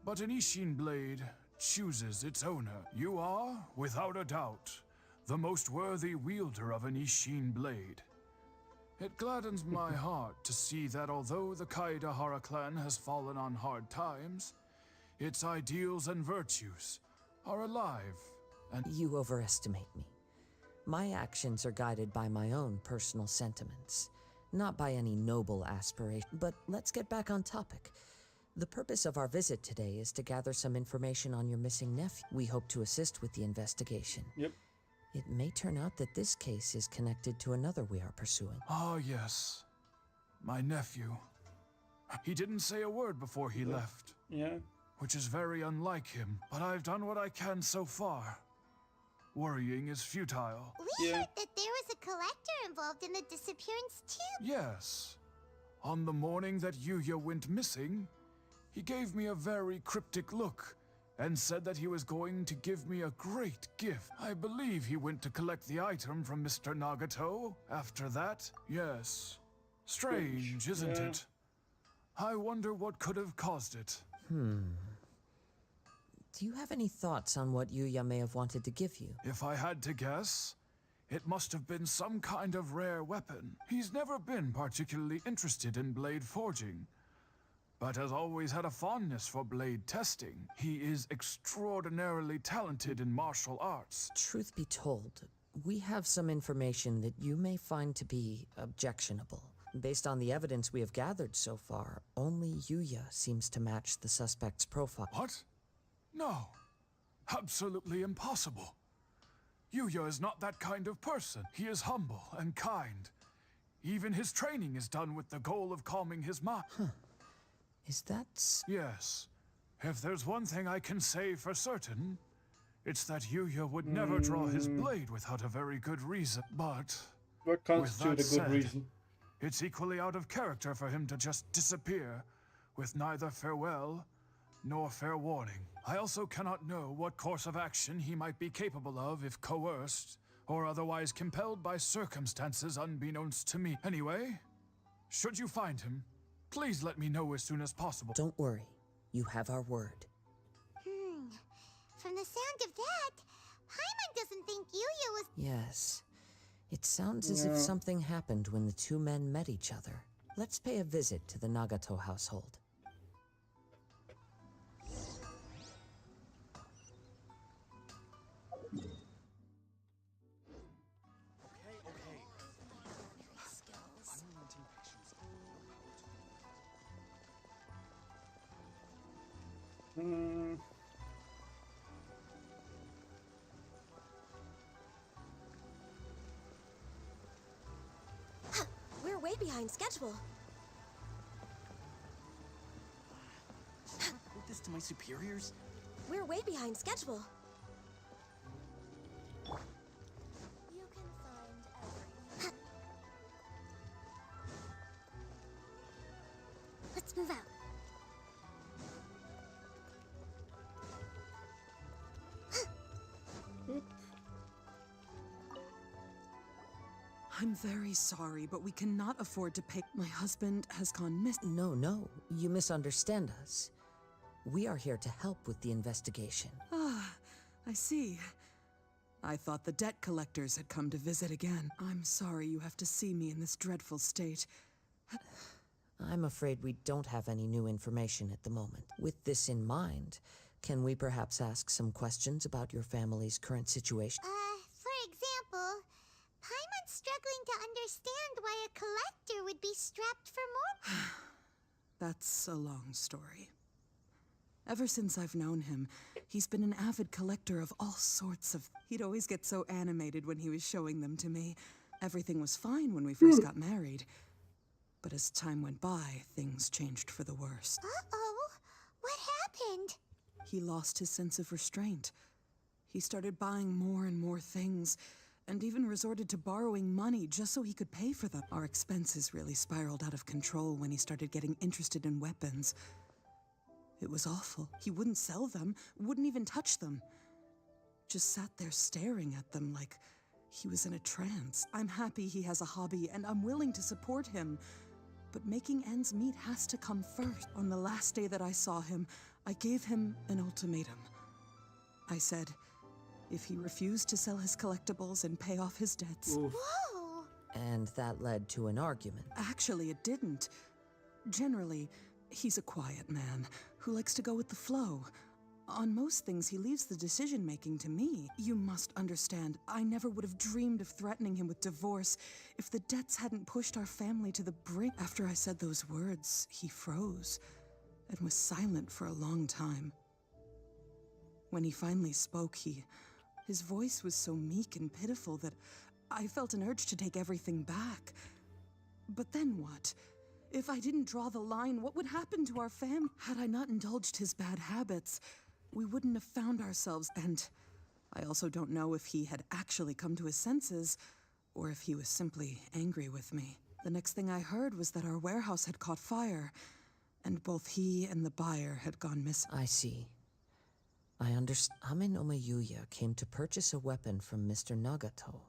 but an Ishin blade chooses its owner. You are, without a doubt, the most worthy wielder of an Ishin blade. It gladdens my heart to see that although the Kaedehara clan has fallen on hard times, its ideals and virtues are alive and— You overestimate me. My actions are guided by my own personal sentiments, not by any noble aspiration. But let's get back on topic. The purpose of our visit today is to gather some information on your missing nephew. We hope to assist with the investigation. Yep. It may turn out that this case is connected to another we are pursuing. Ah, yes. My nephew. He didn't say a word before he left. Yeah. Which is very unlike him, but I've done what I can so far. Worrying is futile. We heard that there was a collector involved in the disappearance too. Yes. On the morning that Yuya went missing, he gave me a very cryptic look and said that he was going to give me a great gift. I believe he went to collect the item from Mr. Nagato after that. Yes. Strange, isn't it? I wonder what could have caused it. Do you have any thoughts on what Yuya may have wanted to give you? If I had to guess, it must have been some kind of rare weapon. He's never been particularly interested in blade forging, but has always had a fondness for blade testing. He is extraordinarily talented in martial arts. Truth be told, we have some information that you may find to be objectionable. Based on the evidence we have gathered so far, only Yuya seems to match the suspect's profile. What? No. Absolutely impossible. Yuya is not that kind of person. He is humble and kind. Even his training is done with the goal of calming his mind. Is that... Yes. If there's one thing I can say for certain, it's that Yuya would never draw his blade without a very good reason. But what constitutes a good reason? It's equally out of character for him to just disappear with neither farewell nor fair warning. I also cannot know what course of action he might be capable of if coerced or otherwise compelled by circumstances unbeknownst to me. Anyway, should you find him, please let me know as soon as possible. Don't worry. You have our word. From the sound of that, Paimon doesn't think Yuya was... Yes. It sounds as if something happened when the two men met each other. Let's pay a visit to the Nagato household. Hmm. We're way behind schedule. Report this to my superiors? We're way behind schedule. You can find everything. Let's move out. I'm very sorry, but we cannot afford to pay. My husband has gone missing. No, you misunderstand us. We are here to help with the investigation. Ah, I see. I thought the debt collectors had come to visit again. I'm sorry you have to see me in this dreadful state. I'm afraid we don't have any new information at the moment. With this in mind, can we perhaps ask some questions about your family's current situation? For example, Paimon's struggling to understand why a collector would be strapped for more. That's a long story. Ever since I've known him, he's been an avid collector of all sorts of... He'd always get so animated when he was showing them to me. Everything was fine when we first got married. But as time went by, things changed for the worse. Uh-oh. What happened? He lost his sense of restraint. He started buying more and more things, and even resorted to borrowing money just so he could pay for them. Our expenses really spiraled out of control when he started getting interested in weapons. It was awful. He wouldn't sell them, wouldn't even touch them. Just sat there staring at them like he was in a trance. I'm happy he has a hobby, and I'm willing to support him. But making ends meet has to come first. On the last day that I saw him, I gave him an ultimatum. I said, if he refused to sell his collectibles and pay off his debts... Whoa! And that led to an argument. Actually, it didn't. Generally, he's a quiet man who likes to go with the flow. On most things, he leaves the decision-making to me. You must understand, I never would have dreamed of threatening him with divorce if the debts hadn't pushed our family to the brink. After I said those words, he froze and was silent for a long time. When he finally spoke, his voice was so meek and pitiful that I felt an urge to take everything back. But then what? If I didn't draw the line, what would happen to our family? Had I not indulged his bad habits, we wouldn't have found ourselves, and I also don't know if he had actually come to his senses, or if he was simply angry with me. The next thing I heard was that our warehouse had caught fire, and both he and the buyer had gone missing. I see. I understand. Amin Omayuya came to purchase a weapon from Mr. Nagato.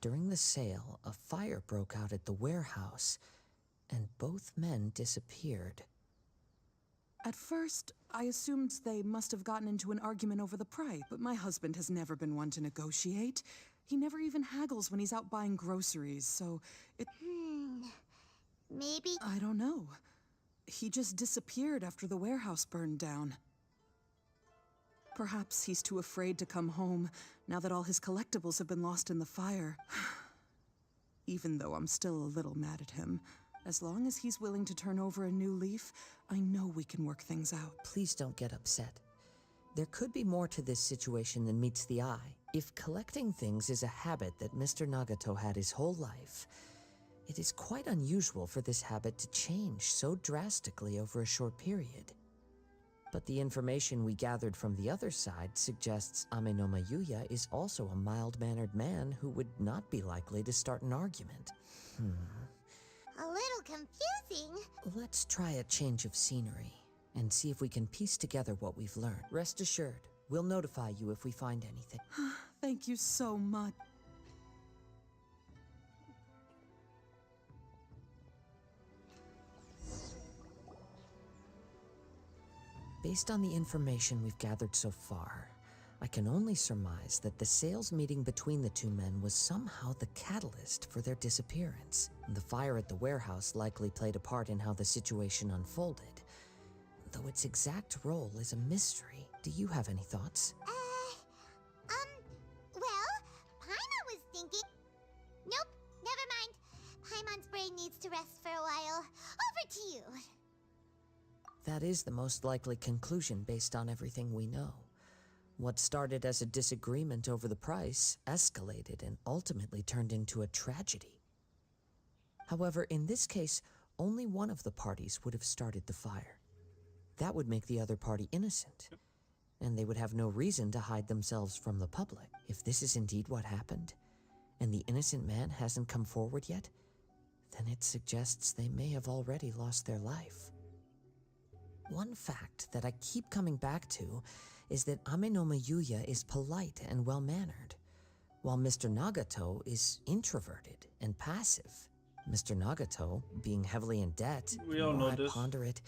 During the sale, a fire broke out at the warehouse, and both men disappeared. At first, I assumed they must have gotten into an argument over the price, but my husband has never been one to negotiate. He never even haggles when he's out buying groceries, so it... Maybe... I don't know. He just disappeared after the warehouse burned down. Perhaps he's too afraid to come home, now that all his collectibles have been lost in the fire. Even though I'm still a little mad at him. As long as he's willing to turn over a new leaf, I know we can work things out. Please don't get upset. There could be more to this situation than meets the eye. If collecting things is a habit that Mr. Nagato had his whole life, it is quite unusual for this habit to change so drastically over a short period. But the information we gathered from the other side suggests Ame-no Mayuya is also a mild-mannered man who would not be likely to start an argument. A little confusing. Let's try a change of scenery and see if we can piece together what we've learned. Rest assured, we'll notify you if we find anything. Thank you so much. Based on the information we've gathered so far, I can only surmise that the sales meeting between the two men was somehow the catalyst for their disappearance. The fire at the warehouse likely played a part in how the situation unfolded, though its exact role is a mystery. Do you have any thoughts? Well, Paimon was thinking... Nope, never mind. Paimon's brain needs to rest for a while. Over to you. That is the most likely conclusion based on everything we know. What started as a disagreement over the price escalated and ultimately turned into a tragedy. However, in this case, only one of the parties would have started the fire. That would make the other party innocent, and they would have no reason to hide themselves from the public. If this is indeed what happened, and the innocent man hasn't come forward yet, then it suggests they may have already lost their life. One fact that I keep coming back to is that Amenoma Yuya is polite and well-mannered, while Mr. Nagato is introverted and passive. Mr. Nagato, being heavily in debt, We the all more know I this. ponder it,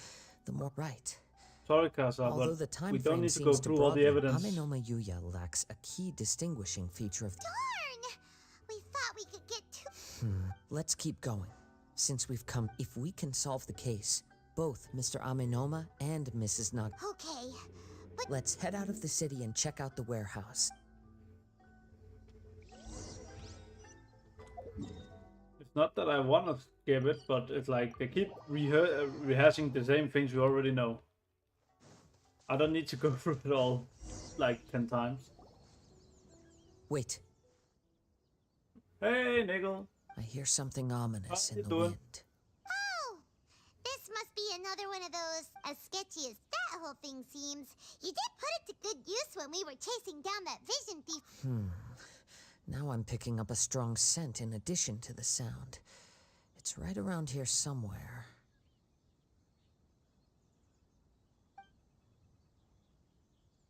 the more right. Sorry, Kasa, Although but the time we don't frame need to go seems to through all the broaden, evidence. Amenoma Yuya lacks a key distinguishing feature of... Darn! We thought we could get to... Let's keep going. Since we've come, if we can solve the case, both Mr. Amenoma and Mrs. Nag... Okay, but... Let's head out of the city and check out the warehouse. It's not that I want to skip it, but it's like they keep rehashing the same things we already know. I don't need to go through it all like 10 times. Wait. Hey, Nigel. I hear something ominous How in you the doing? wind. Oh! This must be another one of those, as sketchy as that whole thing seems. You did put it to good use when we were chasing down that vision thief. Now I'm picking up a strong scent in addition to the sound. It's right around here somewhere.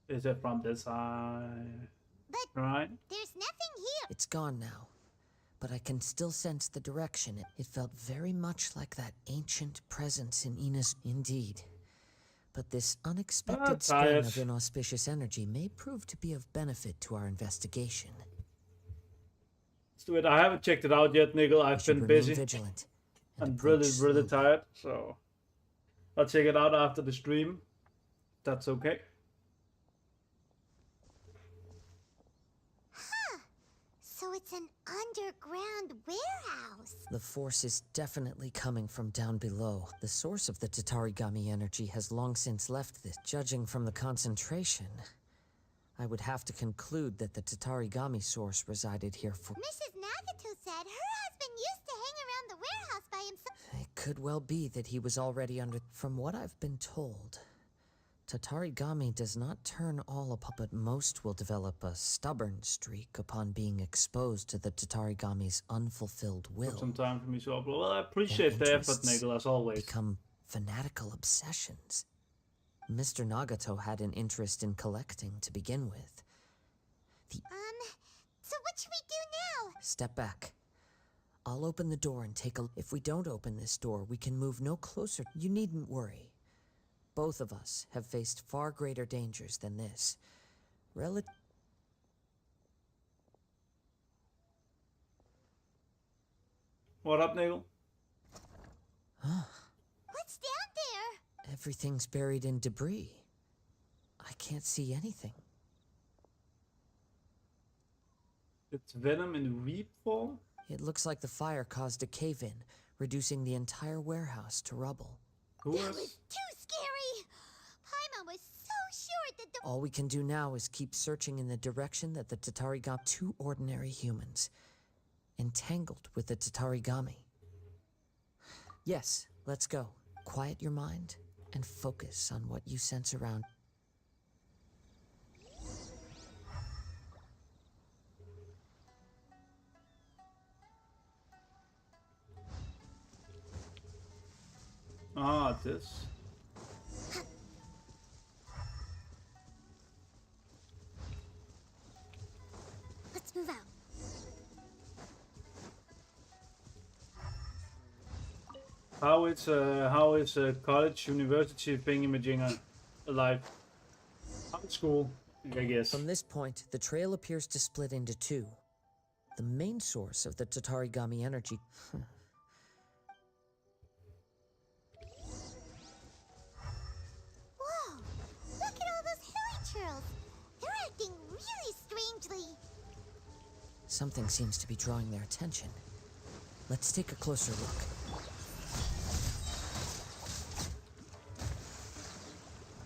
Is it from this side? But Right? there's nothing here. It's gone now, but I can still sense the direction. It felt very much like that ancient presence in Ina's... Indeed. But this unexpected strain tired. of inauspicious energy may prove to be of benefit to our investigation. Let's do it. I haven't checked it out yet, Nigel. I've should been remain busy. vigilant and I'm approach really slowly. tired, so I'll check it out after the stream. That's okay. Huh. So it's an underground warehouse. The force is definitely coming from down below. The source of the Tatarigami energy has long since left this. Judging from the concentration, I would have to conclude that the Tatarigami source resided here for... Mrs. Nagato said her husband used to hang around the warehouse by himself. It could well be that he was already under... From what I've been told, Tatarigami does not turn all apart, but most will develop a stubborn streak upon being exposed to the Tatarigami's unfulfilled Took will. some time for me to upload. Well, I appreciate the effort, interests Nigel, as always. Become fanatical obsessions. Mr. Nagato had an interest in collecting to begin with. So what should we do now? Step back. I'll open the door and take a... If we don't open this door, we can move no closer. You needn't worry. Both of us have faced far greater dangers than this. What up, Nigel? What's down there? Everything's buried in debris. I can't see anything. It's venom in weep form? It looks like the fire caused a cave-in, reducing the entire warehouse to rubble. Who That is... was too scary. Paimon was so sure that the... All we can do now is keep searching in the direction that the Tatari got. Two ordinary humans, entangled with the Tatarigami. Yes, let's go. Quiet your mind and focus on what you sense around. Ah, this. Let's move out. How is college, university thingy-majinga alive? How's school? I guess. From this point, the trail appears to split into two. The main source of the Tatarigami energy. Whoa! Look at all those hilly churls! They're acting really strangely. Something seems to be drawing their attention. Let's take a closer look.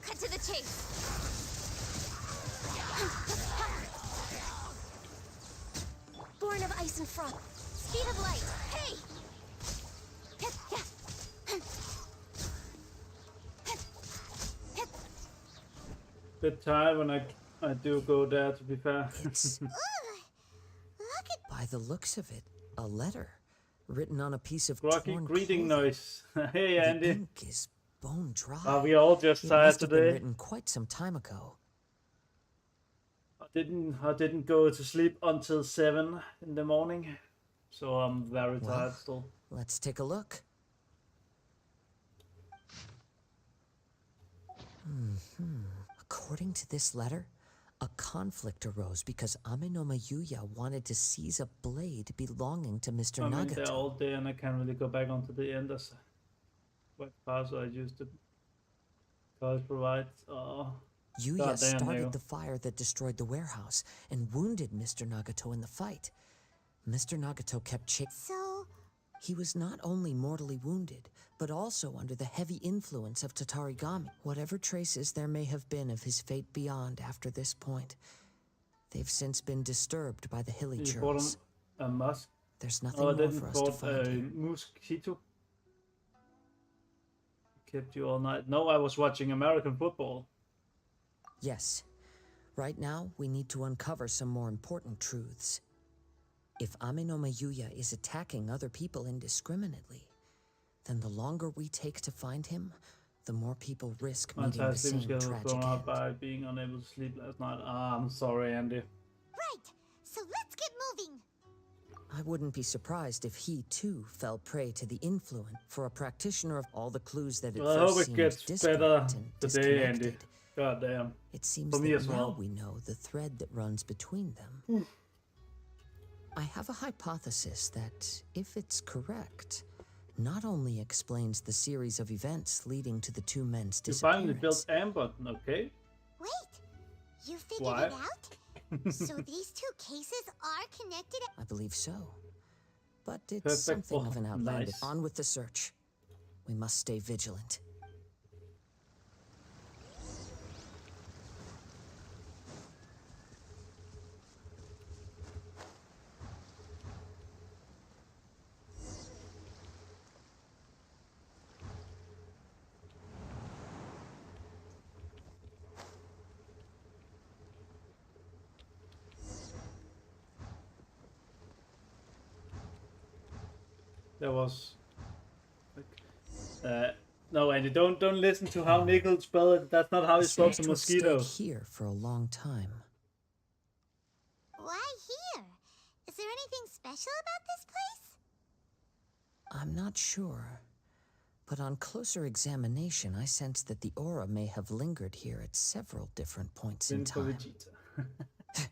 Cut to the chase. Born of ice and frost. Speed of light. Hey! Bit tired when I do go there, to be fair. By the looks of it, a letter written on a piece of Rocky torn greeting clothing. noise. Hey, The Andy. ink is bone dry. Are we all just It tired must have been today? written quite some time ago. I didn't go to sleep until 7 in the morning, so I'm very Well, tired still. Let's take a look. According to this letter, a conflict arose because Ame no Mayuya wanted to seize a blade belonging to Mr. I mean, there Nagato. all day and I can't really go back onto the end as what password I used to college provide. Oh, Yuya goddamn, started Neo. the fire that destroyed the warehouse and wounded Mr. Nagato in the fight. Mr. Nagato kept chasing. So, He was not only mortally wounded, but also under the heavy influence of Tatarigami. Whatever traces there may have been of his fate beyond after this point, they've since been disturbed by the hilly You bought churls. a musk. There's nothing Oh, I more didn't for us to bought find a here. mosquito. Kept you all night. No, I was watching American football. Yes. Right now, we need to uncover some more important truths. If Ame no Mayuya is attacking other people indiscriminately, then the longer we take to find him, the more people risk My meeting the entire sleeping same schedule was tragic thrown out end. by being unable to sleep last night. Ah, I'm sorry, Andy. right. So let's get moving. I wouldn't be surprised if he, too, fell prey to the influence. For a practitioner of all the clues that at Well, I hope first it seemed gets disparate better and today, Andy. disconnected, God damn. it seems For me that as now well. we know the thread that runs between them. I have a hypothesis that, if it's correct, not only explains the series of events leading to the two men's You finally disappearance, built Amber, okay? Wait, you figured Why? it out? So these two cases are connected? I believe so. But it's Perfect. something Oh, of an outlandish. nice. On with the search. We must stay vigilant. There was. No, Andy, don't listen to how Nickel spelled it. That's not how you He spell seems the to have stayed mosquito. here for a long time. Why here? Is there anything special about this place? I'm not sure. But on closer examination, I sense that the aura may have lingered here at several different points in Win for time. Vegeta.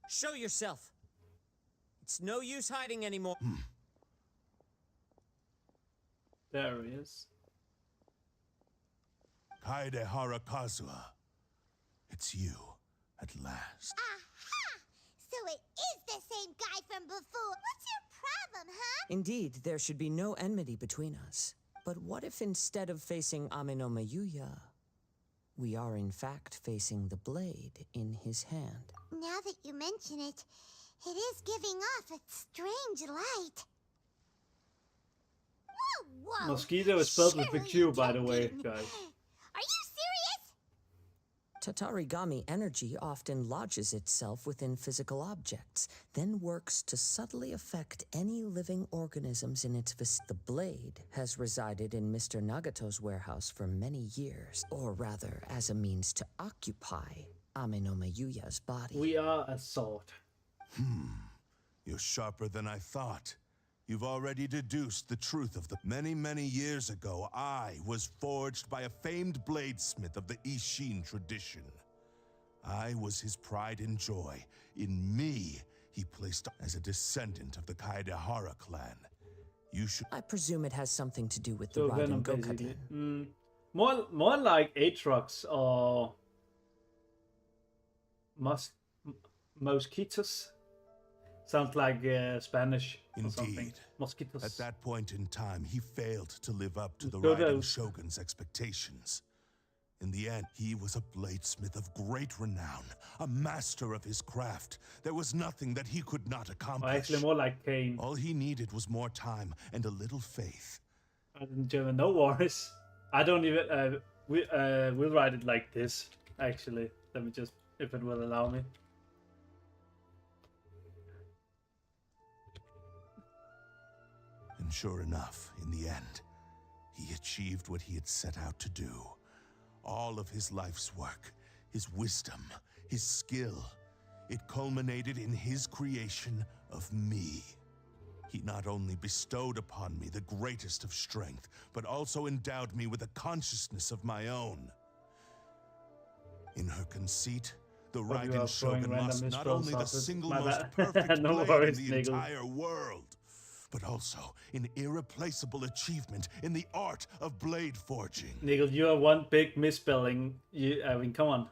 Show yourself! It's no use hiding anymore. There he is. Kaede Harakazua. It's you, at last. Aha! So it is the same guy from before. What's your problem, huh? Indeed, there should be no enmity between us. But what if instead of facing Ame no Mayuya, we are in fact facing the blade in his hand? Now that you mention it, it is giving off a strange light. Whoa, whoa! Mosquito is spelled with a Surely Q, by the can't way, be- guys. Are you serious? Tatarigami energy often lodges itself within physical objects, then works to subtly affect any living organisms in its vicinity. The blade has resided in Mr. Nagato's warehouse for many years, or rather, as a means to occupy Ame no Mayuya's body. We are a sword. You're sharper than I thought. You've already deduced the truth of the... Many years ago, I was forged by a famed bladesmith of the Ishin tradition. I was his pride and joy. In me, he placed as a descendant of the Kaedehara clan. You should... I presume it has something to do with the So Raiden Venom, Goka basically. then. More like Aatrox or mosquitos. Sounds like Spanish or something. Indeed. Mosquitos. At that point in time, he failed to live up to the Mosquitoes. Raiden Shogun's expectations. In the end, he was a bladesmith of great renown, a master of his craft. There was nothing that he could not Or accomplish. actually more like Kane. All he needed was more time and a little faith. In German, no worries. I don't even. We'll write it like this. Actually, let me just, if it will allow me. And sure enough, in the end, he achieved what he had set out to do. All of his life's work, his wisdom, his skill, it culminated in his creation of me. He not only bestowed upon me the greatest of strength, but also endowed me with a consciousness of my own. In her conceit, the But you Raiden are throwing Shogun random lost not misspells only the off it. single My most bad. perfect No blade worries, in the Nigel. entire world, but also an irreplaceable achievement in the art of blade forging. Nigel, you are one big misspelling. I mean, come on.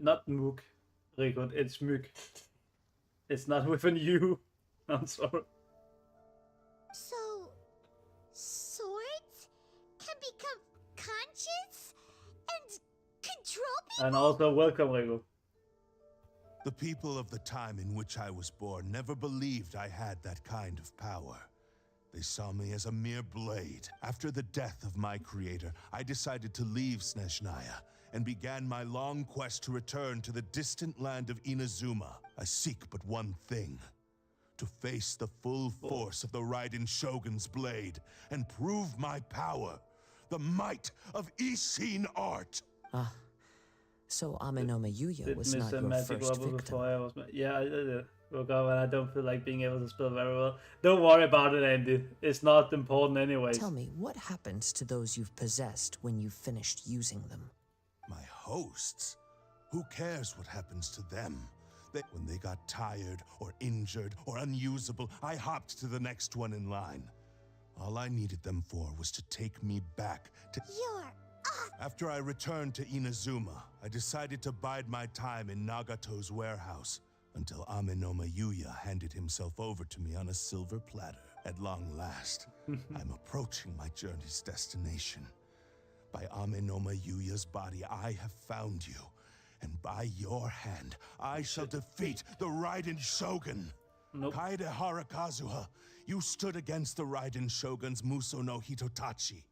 Not Mook, Rico, it's Mook. It's not with an U. I'm sorry. So, swords can become conscious and control people? And also, welcome, Rico. The people of the time in which I was born never believed I had that kind of power. They saw me as a mere blade. After the death of my creator, I decided to leave Snezhnaya and began my long quest to return to the distant land of Inazuma. I seek but one thing: to face the full force of the Raiden Shogun's blade and prove my power, the might of Ishin art. Ah, so Amenoma Yuya Did was miss not a your magic first level victim. before I was. Yeah, I did. Woke up and I don't feel like being able to spell very well. Don't worry about it, Andy. It's not important anyways. Tell me, what happens to those you've possessed when you've finished using them? My hosts? Who cares what happens to them? When they got tired or injured or unusable, I hopped to the next one in line. All I needed them for was to take me back to... You're... After I returned to Inazuma, I decided to bide my time in Nagato's warehouse until Amenoma Yuya handed himself over to me on a silver platter. At long last, I'm approaching my journey's destination. By Amenoma Yuya's body, I have found you. And by your hand, I shall defeat the Raiden Shogun. Nope. Kaedehara Kazuha, you stood against the Raiden Shogun's Muso no Hitotachi.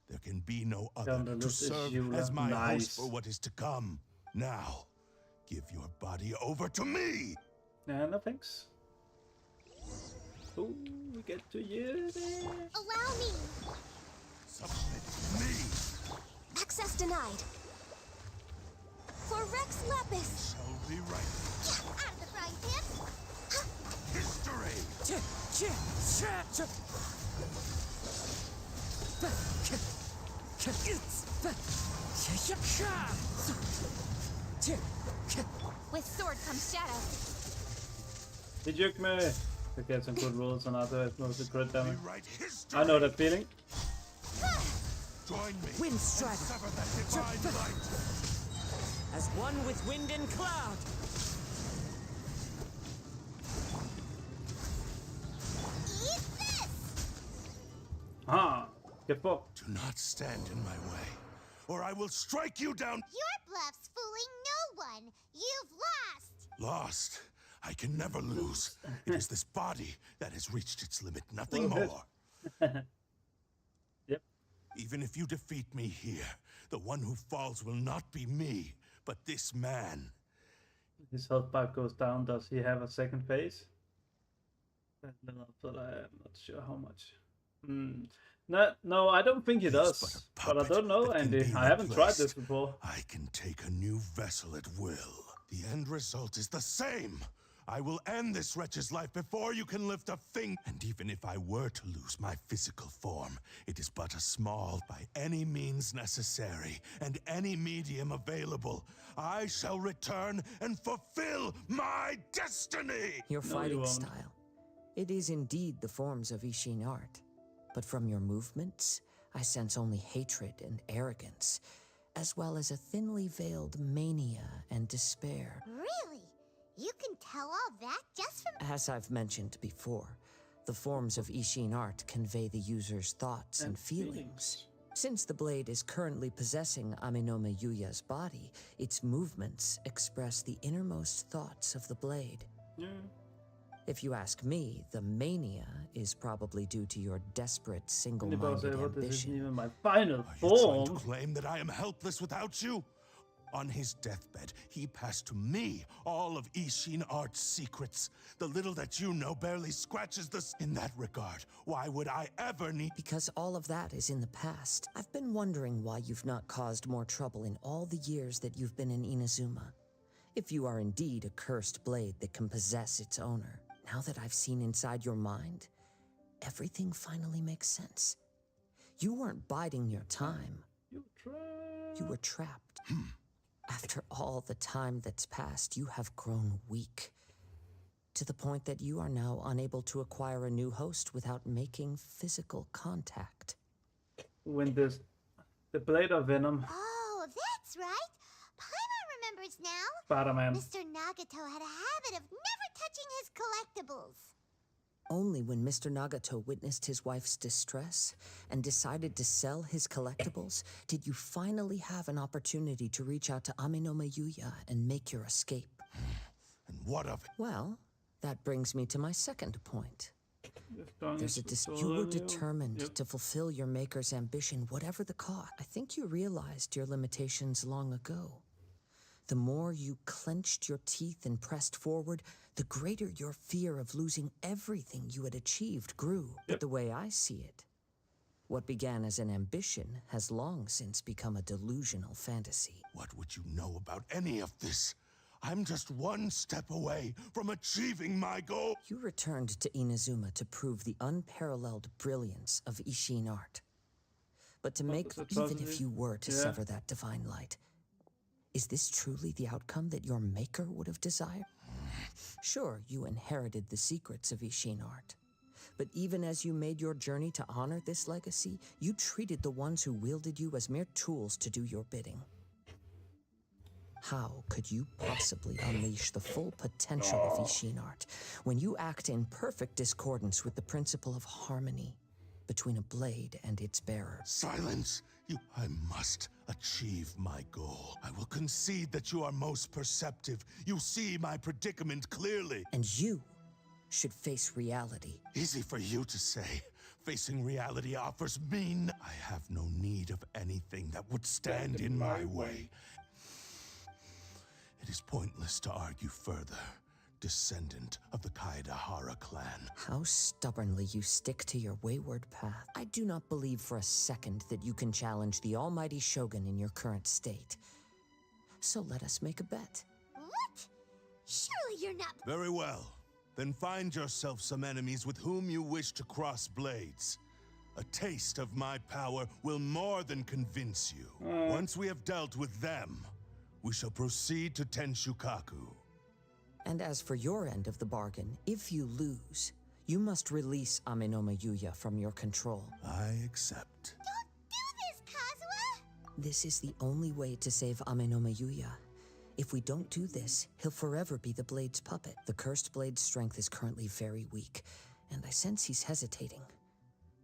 There can be no other to serve as my host for what is to come. Now, give your body over to me! No thanks. Oh, we get to use it. Allow me! Submit me! Access denied. For Rex Lapis! Shall be right. Out of the frying pan! History! With sword comes shadow. Det took me to get some good rolls on other mostly crit damage. I know that feeling. Join me. Wind Strider. Sever that divine light. As one with wind and cloud. Eat this! Ah, get fucked. Do not stand in my way, or I will strike you down. Your bluff's fooling no one. You've lost. Lost. I can never lose. It is this body that has reached its limit, nothing more. Yep. Even if you defeat me here, the one who falls will not be me, but this man. His health bar goes down. Does he have a second phase? But I'm not sure how much. No, I don't think he does. But I don't know, Andy. I haven't tried this before. I can take a new vessel at will. The end result is the same. I will end this wretch's life before you can lift a finger. And even if I were to lose my physical form, it is but a small, by any means necessary, and any medium available. I shall return and fulfill my destiny! Your fighting style. It is indeed the forms of Ishin art. But from your movements, I sense only hatred and arrogance, as well as a thinly veiled mania and despair. Really? You can tell all that just from... As I've mentioned before, the forms of Ishin art convey the user's thoughts and feelings. Since the blade is currently possessing Aminome Yuya's body, its movements express the innermost thoughts of the blade. If you ask me, the mania is probably due to your desperate, single-minded ambition. This isn't even my final Are you form. trying to claim that I am helpless without you? On his deathbed, he passed to me all of Ishin Art's secrets. The little that you know barely scratches the... In that regard, why would I ever need... Because all of that is in the past. I've been wondering why you've not caused more trouble in all the years that you've been in Inazuma. If you are indeed a cursed blade that can possess its owner. Now that I've seen inside your mind, everything finally makes sense. You weren't biding your time. You were trapped. After all the time that's passed, you have grown weak. To the point that you are now unable to acquire a new host without making physical contact. When the blade of venom. Oh, that's right. Paimon remembers now. Spider-Man. Mr. Nagato had a habit of never touching his collectibles. Only when Mr. Nagato witnessed his wife's distress and decided to sell his collectibles did you finally have an opportunity to reach out to Aminome Yuya and make your escape. And what of it? Well, that brings me to my second point. You were determined to fulfill your maker's ambition, whatever the cost. I think you realized your limitations long ago. The more you clenched your teeth and pressed forward, the greater your fear of losing everything you had achieved grew. But the way I see it, what began as an ambition has long since become a delusional fantasy. What would you know about any of this? I'm just one step away from achieving my goal. You returned to Inazuma to prove the unparalleled brilliance of Ishin art. But to make, even if you were to sever that divine light, is this truly the outcome that your maker would have desired? Sure, you inherited the secrets of Ishin art. But even as you made your journey to honor this legacy, you treated the ones who wielded you as mere tools to do your bidding. How could you possibly unleash the full potential of Ishin art when you act in perfect discordance with the principle of harmony between a blade and its bearer? Silence! I must achieve my goal. I will concede that you are most perceptive. You see my predicament clearly. And you should face reality. Easy for you to say. Facing reality offers me I have no need of anything that would stand in my way. It is pointless to argue further. Descendant of the Kaedahara clan. How stubbornly you stick to your wayward path. I do not believe for a second that you can challenge the almighty Shogun in your current state. So let us make a bet. What? Surely you're not... Very well. Then find yourself some enemies with whom you wish to cross blades. A taste of my power will more than convince you. Once we have dealt with them, we shall proceed to Tenshukaku. And as for your end of the bargain, if you lose, you must release Aminome Yuya from your control. I accept. Don't do this, Kazuha! This is the only way to save Aminome Yuya. If we don't do this, he'll forever be the Blade's puppet. The cursed Blade's strength is currently very weak, and I sense he's hesitating.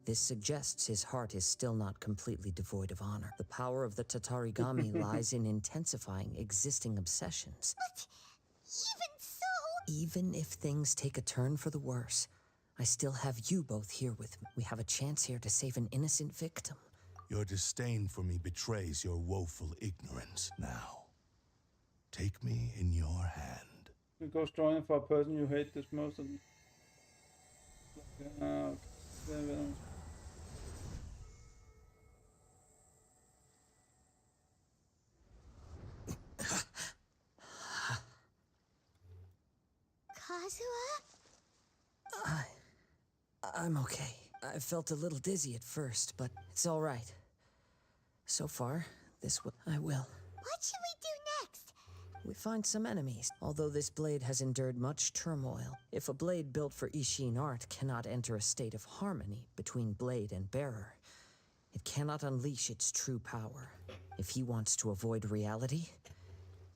This suggests his heart is still not completely devoid of honor. The power of the Tatarigami lies in intensifying existing obsessions. But even if things take a turn for the worse, I still have you both here with me. We have a chance here to save an innocent victim. Your disdain for me betrays your woeful ignorance. Now, take me in your hand. You go strong for a person you hate this most. Kazuha? I'm okay. I felt a little dizzy at first, but it's all right. So far, I will. What should we do next? We find some enemies. Although this blade has endured much turmoil, if a blade built for Ishin art cannot enter a state of harmony between blade and bearer, it cannot unleash its true power. If he wants to avoid reality,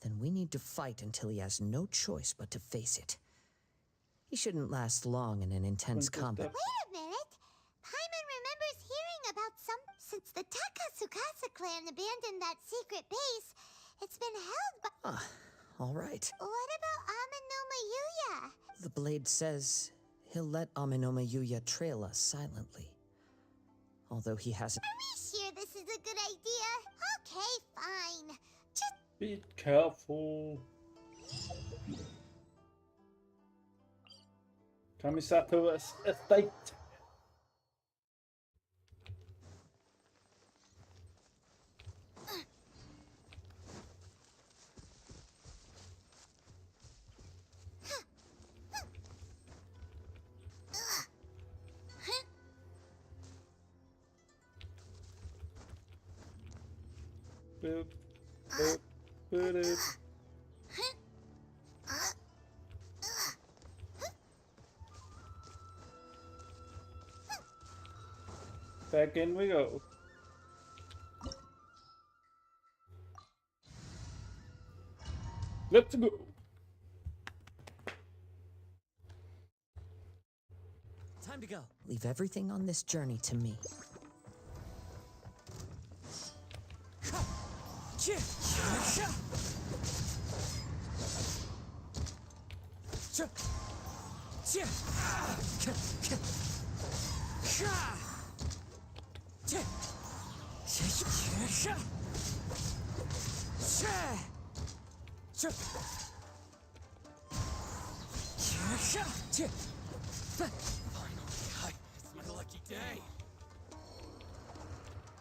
then we need to fight until he has no choice but to face it. He shouldn't last long in an intense combat. Wait a minute! Paimon remembers hearing about since the Takasukasa clan abandoned that secret base, it's been held by... All right. What about Amenoma Yuya? The blade says he'll let Amenoma Yuya trail us silently. Although he hasn't... Are we sure this is a good idea? Okay, fine. Just... Be careful. Kamisato's estate. Boop, boop, boop. Back in we go. Let's go. Time to go. Leave everything on this journey to me. It's my lucky day.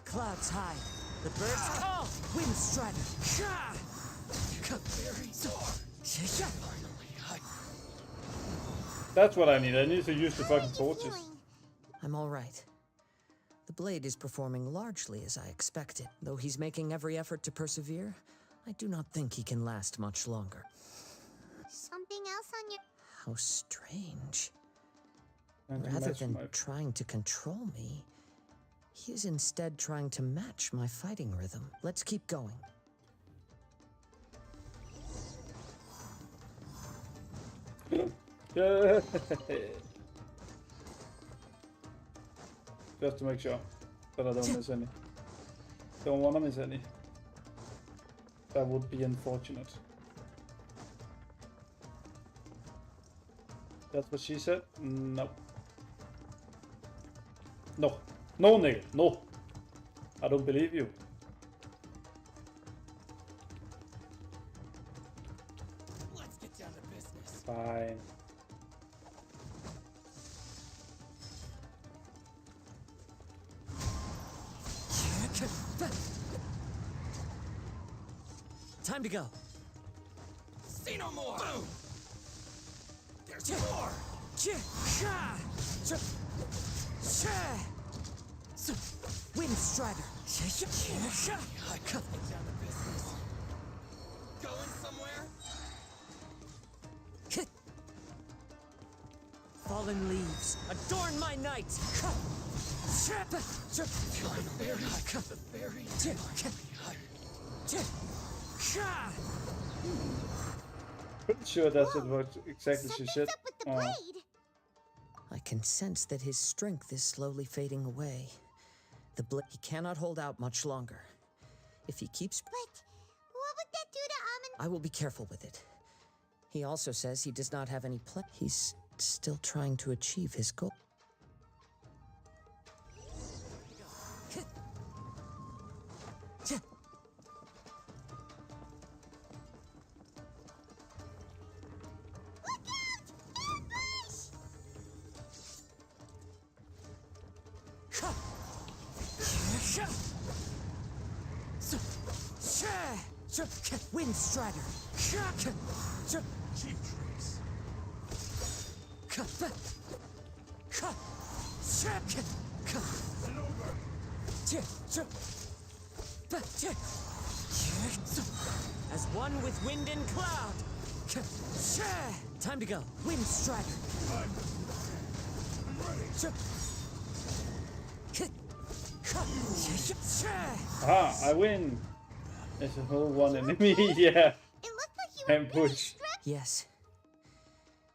Clouds high. The birds call. Wind strider. That's what I need. I need to use the fucking torches. I'm all right. The blade is performing largely as I expected. Though he's making every effort to persevere, I do not think he can last much longer. Something else on your... How strange. And Rather than trying to control me, he is instead trying to match my fighting rhythm. Let's keep going. Just to make sure that I don't miss any. Don't want to miss any. That would be unfortunate. That's what she said? No. No. No, nigga. No. I don't believe you. Let's get down to business. Fine. Time to go. See no more. Boom. There's more. Wind strider. Down to business. Going somewhere? Fallen leaves, adorn my night. Pretty sure that's what exactly she said. I can sense that his strength is slowly fading away. The blade he cannot hold out much longer. If he keeps... But what would that do to Amon? I will be careful with it. He also says he does not have any plan. He's still trying to achieve his goal. Wind strider. Cheap tricks. As one with wind and cloud. Time to go. Wind Strider. Ah, I win. There's a whole one enemy. Yeah. Ambush. Yes.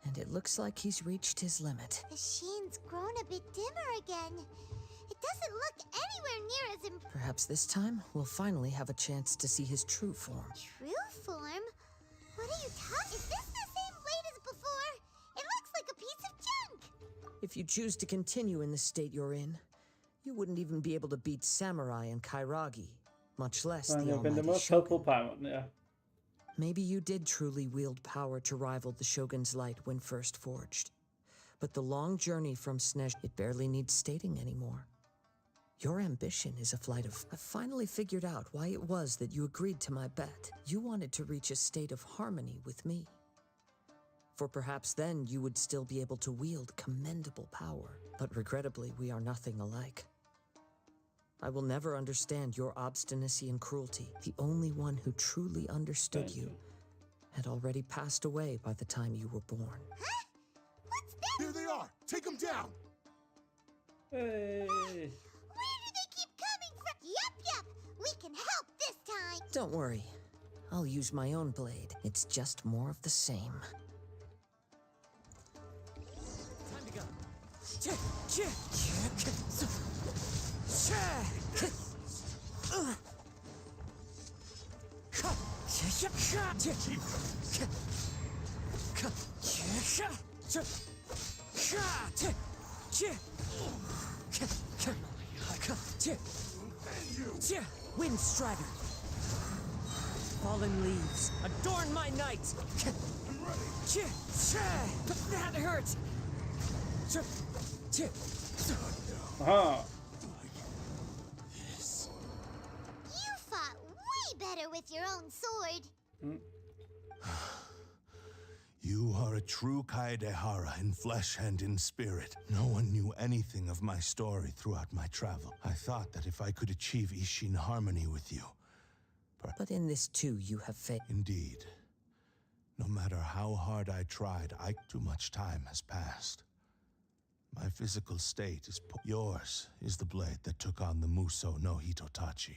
And it looks like he's reached his limit. The sheen's grown a bit dimmer again. It doesn't look anywhere near as impressive. Perhaps this time we'll finally have a chance to see his true form. True form? What are you talking? Is this the same blade as before? It looks like a piece of junk. If you choose to continue in the state you're in, you wouldn't even be able to beat Samurai and Kairagi, much less the You've been almighty the most Shogun. helpful Paimon, yeah. Maybe you did truly wield power to rival the Shogun's light when first forged. But the long journey from Snesh, it barely needs stating anymore. Your ambition is a flight of... I've finally figured out why it was that you agreed to my bet. You wanted to reach a state of harmony with me. For perhaps then you would still be able to wield commendable power. But regrettably, we are nothing alike. I will never understand your obstinacy and cruelty. The only one who truly understood you had already passed away by the time you were born. Huh? What's that? Here they are! Take them down! Hey. Where do they keep coming from? Yup. We can help this time. Don't worry. I'll use my own blade. It's just more of the same. Time to go. Wind Strider. Fallen leaves, adorn my night. That hurts. Aha. You fought way better with your own sword. You are a true Kaedehara in flesh and in spirit. No one knew anything of my story throughout my travel. I thought that if I could achieve Ishin harmony with you... But in this too, you have failed. Indeed. No matter how hard I tried, too much time has passed. My physical state is yours is the blade that took on the Muso no Hitotachi.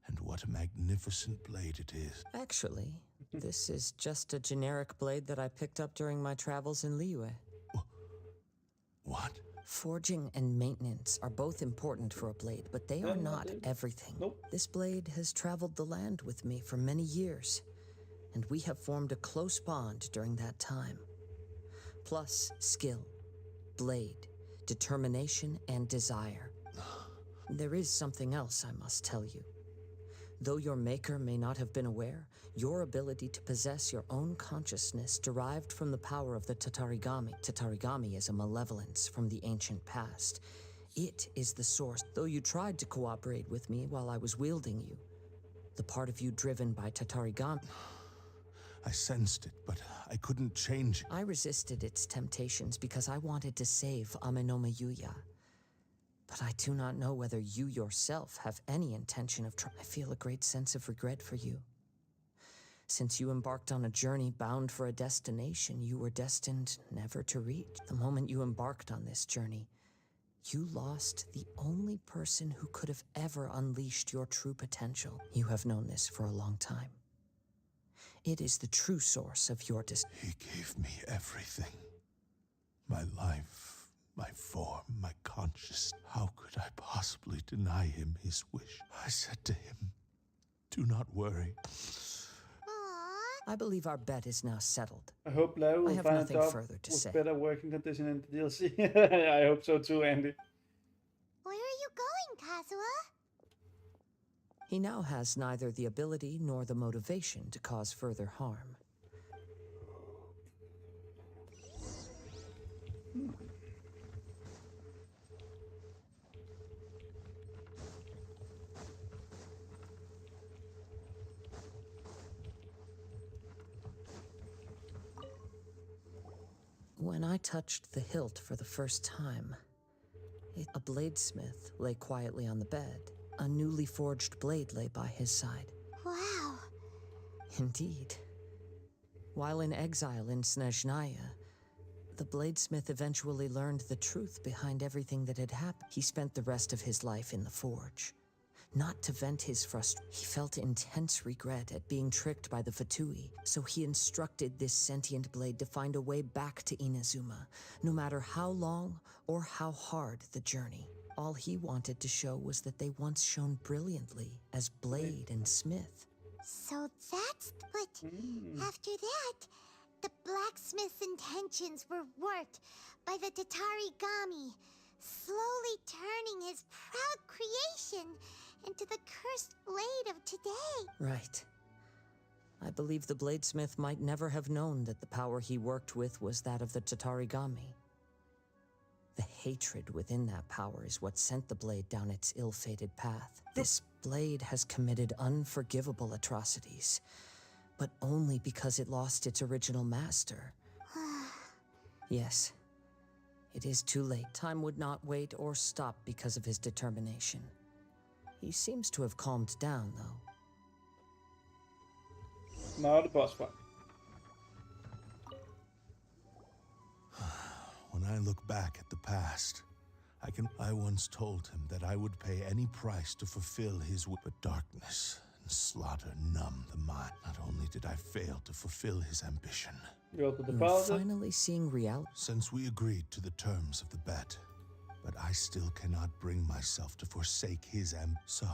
And what a magnificent blade it is. Actually, this is just a generic blade that I picked up during my travels in Liyue. What? Forging and maintenance are both important for a blade, but they are not everything. This blade has traveled the land with me for many years, and we have formed a close bond during that time. Plus skill, blade, determination, and desire. There is something else I must tell you. Though your maker may not have been aware, your ability to possess your own consciousness derived from the power of the Tatarigami. Tatarigami is a malevolence from the ancient past. It is the source. Though you tried to cooperate with me while I was wielding you, the part of you driven by Tatarigami... I sensed it, but I couldn't change it. I resisted its temptations because I wanted to save Amenoma Yuya. But I do not know whether you yourself have any intention of I feel a great sense of regret for you. Since you embarked on a journey bound for a destination you were destined never to reach. The moment you embarked on this journey, you lost the only person who could have ever unleashed your true potential. You have known this for a long time. It is the true source of your He gave me everything. My life, my form, my conscience. How could I possibly deny him his wish? I said to him, do not worry. I believe our bet is now settled. I hope Lau will I have find nothing a job further to with say. better working condition in the DLC. I hope so too, Andy. Where are you going, Kazuha? He now has neither the ability nor the motivation to cause further harm. When I touched the hilt for the first time, a bladesmith lay quietly on the bed. A newly forged blade lay by his side. Wow. Indeed. While in exile in Snezhnaya, the bladesmith eventually learned the truth behind everything that had happened. He spent the rest of his life in the forge. Not to vent his frustration, he felt intense regret at being tricked by the Fatui, so he instructed this sentient blade to find a way back to Inazuma, no matter how long or how hard the journey. All he wanted to show was that they once shone brilliantly as blade and smith. So that's what... After that, the blacksmith's intentions were worked by the Tatarigami, slowly turning his proud creation into the cursed blade of today. Right. I believe the bladesmith might never have known that the power he worked with was that of the Tatarigami. The hatred within that power is what sent the blade down its ill-fated path. This blade has committed unforgivable atrocities, but only because it lost its original master. Yes, it is too late. Time would not wait or stop because of his determination. He seems to have calmed down, though. Now the boss fight. When I look back at the past, I once told him that I would pay any price to fulfill his will, but darkness and slaughter numbed the mind. Not only did I fail to fulfill his ambition, You're finally seeing reality. Since we agreed to the terms of the bet, but I still cannot bring myself to forsake his So,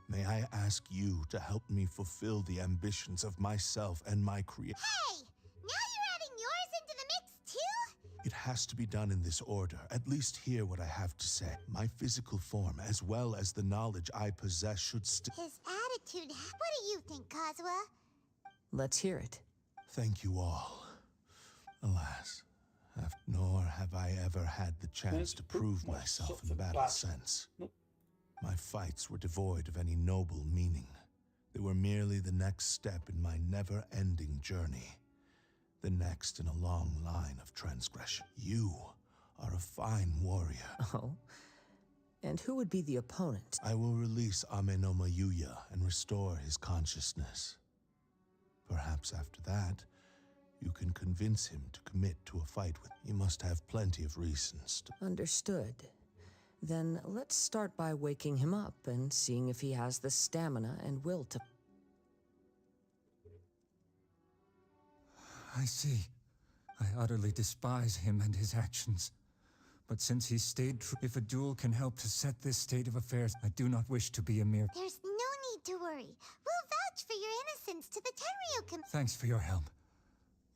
may I ask you to help me fulfill the ambitions of myself and my creation? Hey! Now you're adding yours into the mix too? It has to be done in this order. At least hear what I have to say. My physical form, as well as the knowledge I possess, should still... His attitude... What do you think, Kazuha? Let's hear it. Thank you all. Alas, nor have I ever had the chance to prove myself in battle since. My fights were devoid of any noble meaning. They were merely the next step in my never-ending journey. The next in a long line of transgression. You are a fine warrior. Oh? And who would be the opponent? I will release Amenoma Yuya and restore his consciousness. Perhaps after that, you can convince him to commit to a fight with... He must have plenty of reasons to... Understood. Then let's start by waking him up and seeing if he has the stamina and will to... I see. I utterly despise him and his actions. But since he stayed true, if a duel can help to set this state of affairs, I do not wish to be a mere... There's no need to worry. We'll vouch for your innocence to the Tenryukin. Thanks for your help.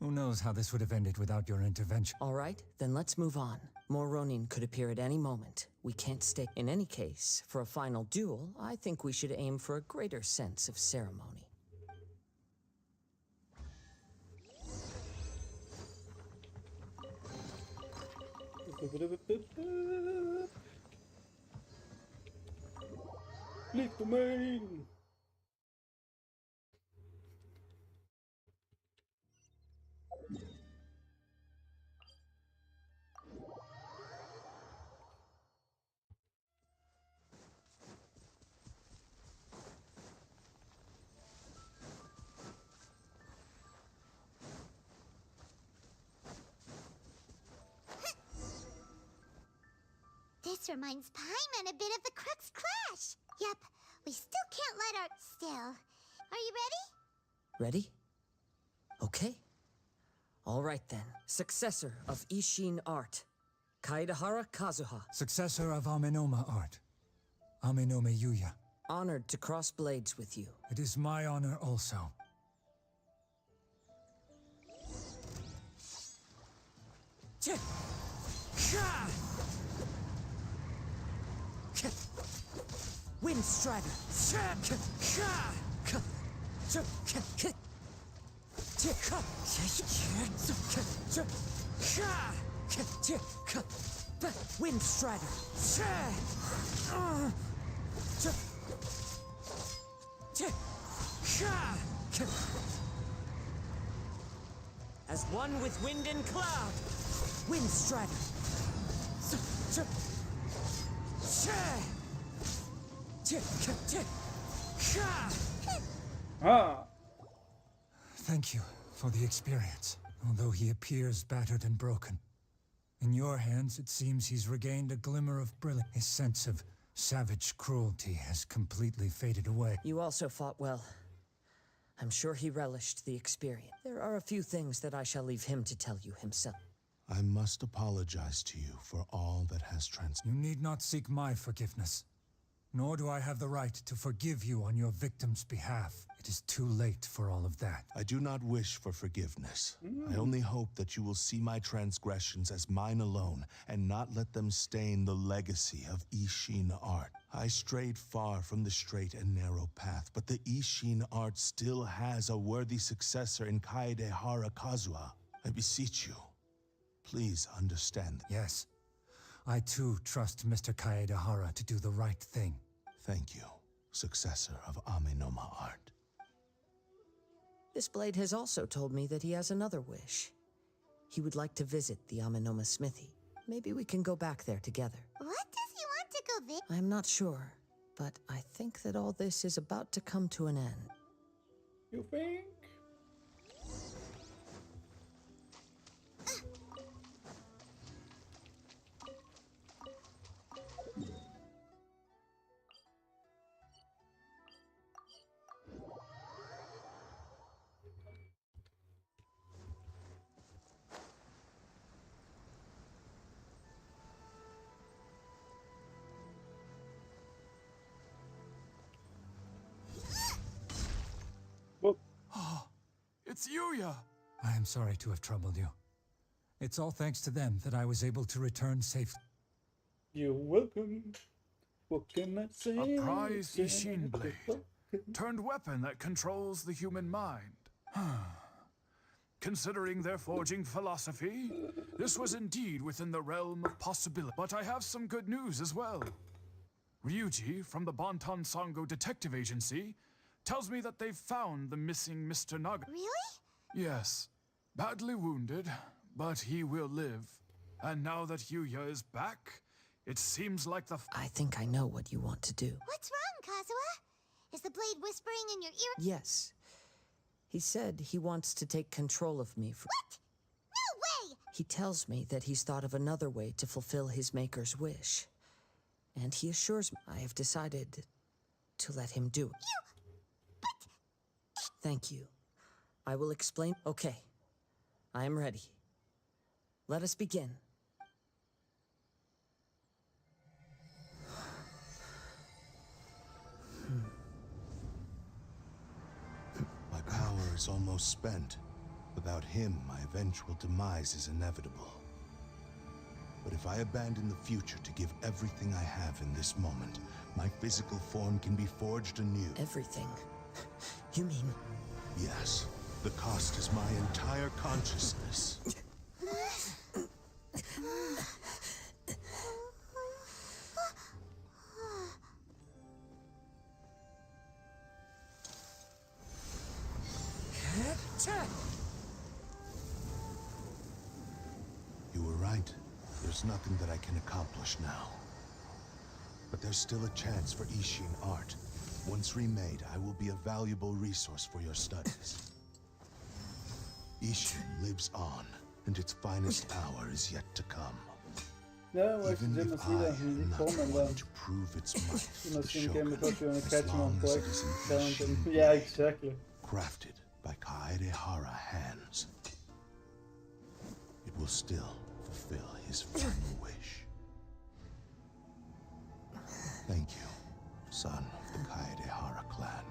Who knows how this would have ended without your intervention? All right, then let's move on. More Ronin could appear at any moment. We can't stay. In any case, for a final duel, I think we should aim for a greater sense of ceremony. Leave the main. This reminds Paimon a bit of the Crux Clash. Yep, we still can't let our... Still. Are you ready? Ready? Okay. All right then. Successor of Ishin art, Kaedahara Kazuha. Successor of Amenoma art, Amenoma Yuya. Honored to cross blades with you. It is my honor also. Wind Strider. Wind Strider. as one with wind and cloud. Wind Strider. Ah. Thank you for the experience, although he appears battered and broken. In your hands, it seems he's regained a glimmer of brilliance. His sense of savage cruelty has completely faded away. You also fought well. I'm sure he relished the experience. There are a few things that I shall leave him to tell you himself. I must apologize to you for all that has You need not seek my forgiveness, nor do I have the right to forgive you on your victim's behalf. It is too late for all of that. I do not wish for forgiveness. I only hope that you will see my transgressions as mine alone and not let them stain the legacy of Ishin art. I strayed far from the straight and narrow path, but the Ishin art still has a worthy successor in Kaedehara Kazuha. I beseech you, please understand. Yes, I too trust Mr. Kaedehara to do the right thing. Thank you, successor of Amenoma art. This blade has also told me that he has another wish. He would like to visit the Amenoma smithy. Maybe we can go back there together. What does he want to go visit? I'm not sure, but I think that all this is about to come to an end. You think? It's Yuya! I am sorry to have troubled you. It's all thanks to them that I was able to return safely. You're welcome. What can I say? A prized Ishin blade. Turned weapon that controls the human mind. Considering their forging philosophy, this was indeed within the realm of possibility. But I have some good news as well. Ryuji from the Bantan Sango Detective Agency tells me that they've found the missing Mr. Naga. Really? Yes. Badly wounded, but he will live. And now that Yuya is back, it seems like the... I think I know what you want to do. What's wrong, Kazuha? Is the blade whispering in your ear? Yes. He said he wants to take control of me for... What? No way! He tells me that he's thought of another way to fulfill his maker's wish. And he assures me I have decided to let him do it. Thank you. I will explain. Okay. I am ready. Let us begin. My power is almost spent. Without him, my eventual demise is inevitable. But if I abandon the future to give everything I have in this moment, my physical form can be forged anew. Everything? You mean... Yes. The cost is my entire consciousness. You were right. There's nothing that I can accomplish now. But there's still a chance for Ishin art. Once remade, I will be a valuable resource for your studies. Ishin lives on, and its finest hour is yet to come. Ja, maar ik Even zit if nog I niet am die not komen going dan. to prove its might to the Misschien kan ik ook weer Shogunate, een as catch on long as point it is in challenge. Ishin Ja, blood, exactly. crafted by Kaedehara hands. It will still fulfill his final wish. Thank you, son of the Kaedehara clan.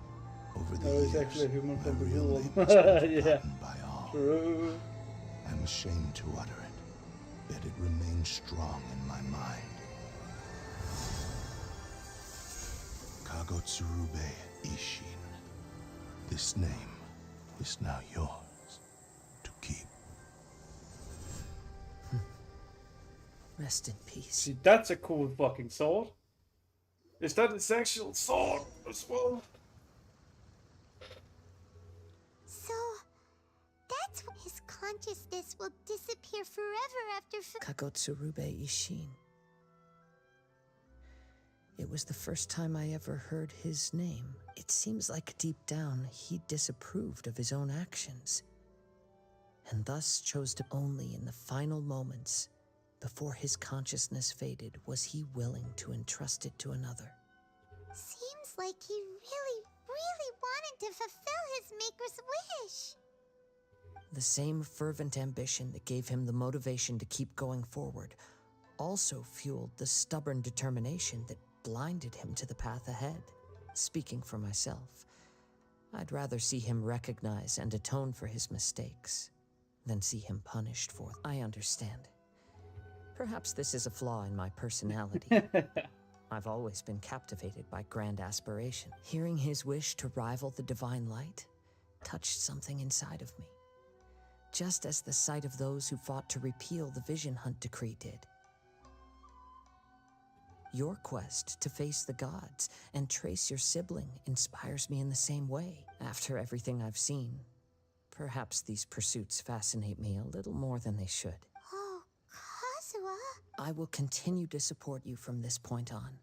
Over the Oh, he's years, actually a human my from the real Google. name has been Yeah. forgotten by all. True. I'm ashamed to utter it, yet it remains strong in my mind. Kagotsurube Ishin. This name is now yours to keep. Rest in peace. See, that's a cool fucking sword. Is that his actual sword as well? So, that's what his consciousness will disappear forever after Kagotsurube Ishin. It was the first time I ever heard his name. It seems like deep down he disapproved of his own actions, and thus chose to only in the final moments, before his consciousness faded, was he willing to entrust it to another. Seems like he really wanted to fulfill his maker's wish. The same fervent ambition that gave him the motivation to keep going forward also fueled the stubborn determination that blinded him to the path ahead. Speaking for myself, I'd rather see him recognize and atone for his mistakes than see him punished for them. I understand. Perhaps this is a flaw in my personality. I've always been captivated by grand aspiration. Hearing his wish to rival the divine light touched something inside of me, just as the sight of those who fought to repeal the Vision Hunt decree did. Your quest to face the gods and trace your sibling inspires me in the same way. After everything I've seen, perhaps these pursuits fascinate me a little more than they should. Oh, Kazuha. I will continue to support you from this point on.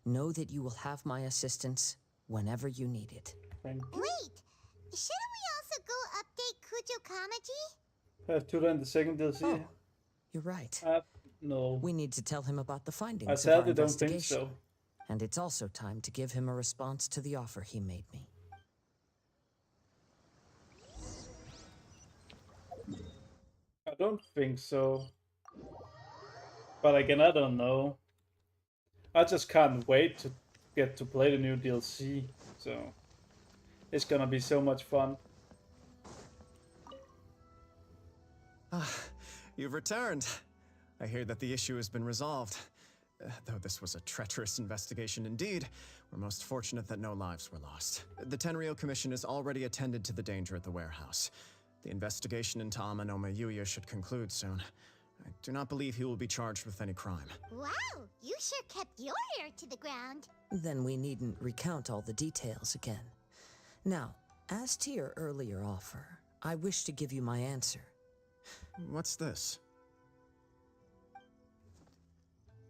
Know that you will have my assistance whenever you need it. Wait, shouldn't we also go update Kujo Kamaji? Have to run the second DLC. Oh, you're right. No. We need to tell him about the findings I of our sadly don't think investigation. so. And it's also time to give him a response to the offer he made me. I don't think so. But again, I don't know. I just can't wait to get to play the new DLC. So it's gonna be so much fun. You've returned. I hear that the issue has been resolved. Though this was a treacherous investigation indeed, we're most fortunate that no lives were lost. The Tenryou Commission has already attended to the danger at the warehouse. The investigation into Amanome Yuya should conclude soon. I do not believe he will be charged with any crime. Wow, you sure kept your ear to the ground. Then we needn't recount all the details again. Now, as to your earlier offer, I wish to give you my answer. What's this?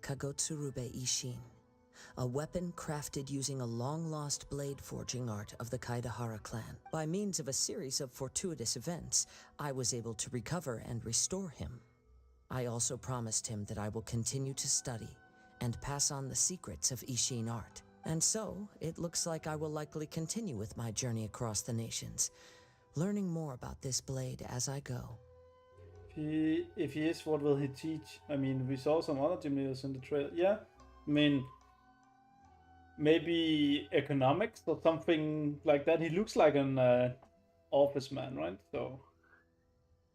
Kagotsurube Ishin, a weapon crafted using a long-lost blade forging art of the Kaidahara clan. By means of a series of fortuitous events, I was able to recover and restore him. I also promised him that I will continue to study and pass on the secrets of Ishin art. And so, it looks like I will likely continue with my journey across the nations, learning more about this blade as I go. If he is, what will he teach? I mean, we saw some other gymnasiums in the trailer. Yeah, I mean, maybe economics or something like that. He looks like an office man, right? So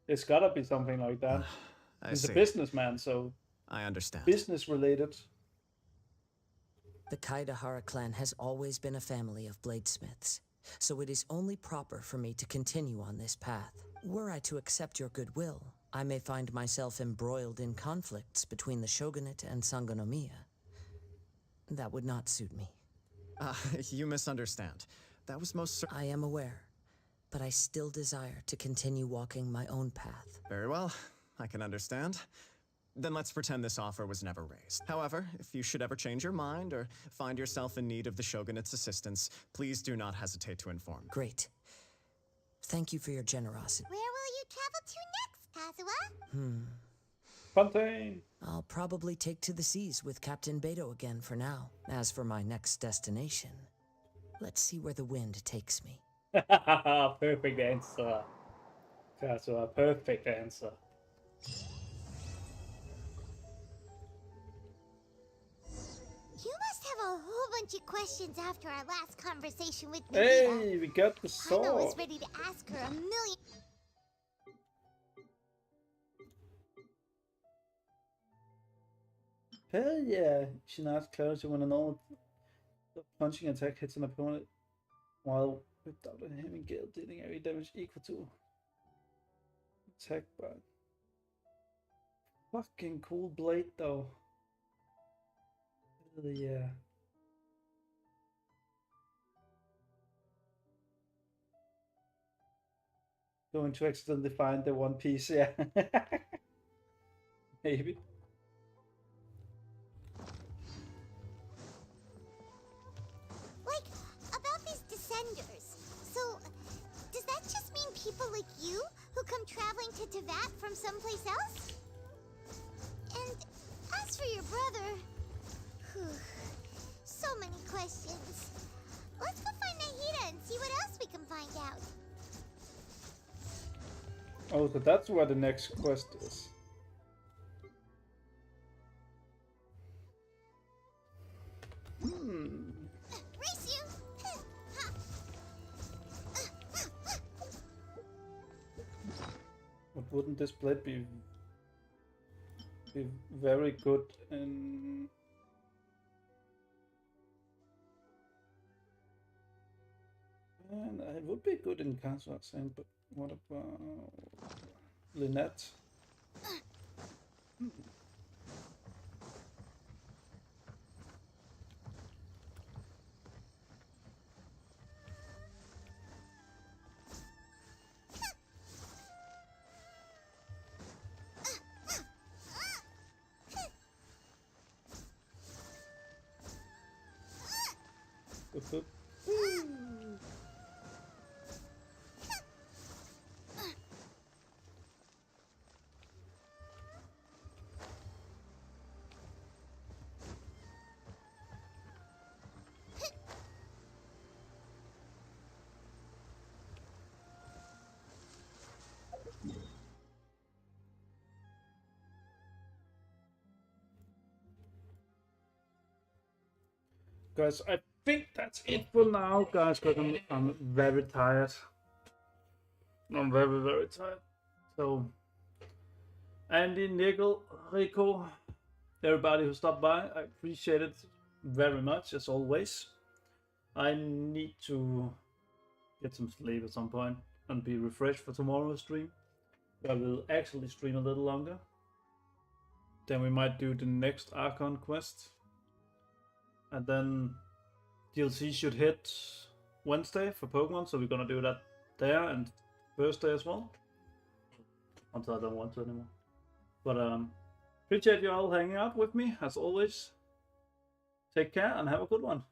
it's gotta be something like that. He's a businessman, so I understand. Business related. The Kaidahara clan has always been a family of bladesmiths, so it is only proper for me to continue on this path. Were I to accept your goodwill, I may find myself embroiled in conflicts between the shogunate and Sangonomiya. That would not suit me. You misunderstand. That was most I am aware, but I still desire to continue walking my own path. Very well, I can understand. Then let's pretend this offer was never raised. However, if you should ever change your mind or find yourself in need of the shogunate's assistance, please do not hesitate to inform me. Great. Thank you for your generosity. Where will you travel to next, Kazuha? Fontaine. I'll probably take to the seas with Captain Beto again for now. As for my next destination, let's see where the wind takes me. Perfect answer. Kazuha, perfect answer. You must have a whole bunch of questions after our last conversation with Nikita. Hey, we got the sword. Hana was ready to ask her a million... Hell yeah! She now has clarity when a normal punching attack hits an opponent, while without a heavy gale dealing area damage equal to attack by. Fucking cool blade though. Hell yeah. Going to accidentally find the One Piece, yeah. Maybe. Like, about these descenders. So, does that just mean people like you who come traveling to Teyvat from someplace else? And as for your brother... so many questions. Let's go find Nahida and see what else we can find out. Oh, so that's where the next quest is. Race you! But wouldn't this blade be very good in... And it would be good in Castle, I think, but what about Lynette? Boop, boop. Guys, I think that's it for now, guys, because I'm very tired. I'm very, very tired. So, Andy, Nickel, Rico, everybody who stopped by, I appreciate it very much, as always. I need to get some sleep at some point and be refreshed for tomorrow's stream. I will actually stream a little longer. Then we might do the next Archon quest. And then DLC should hit Wednesday for Pokemon, so we're gonna do that there and Thursday as well. Until I don't want to anymore. But appreciate you all hanging out with me as always. Take care and have a good one.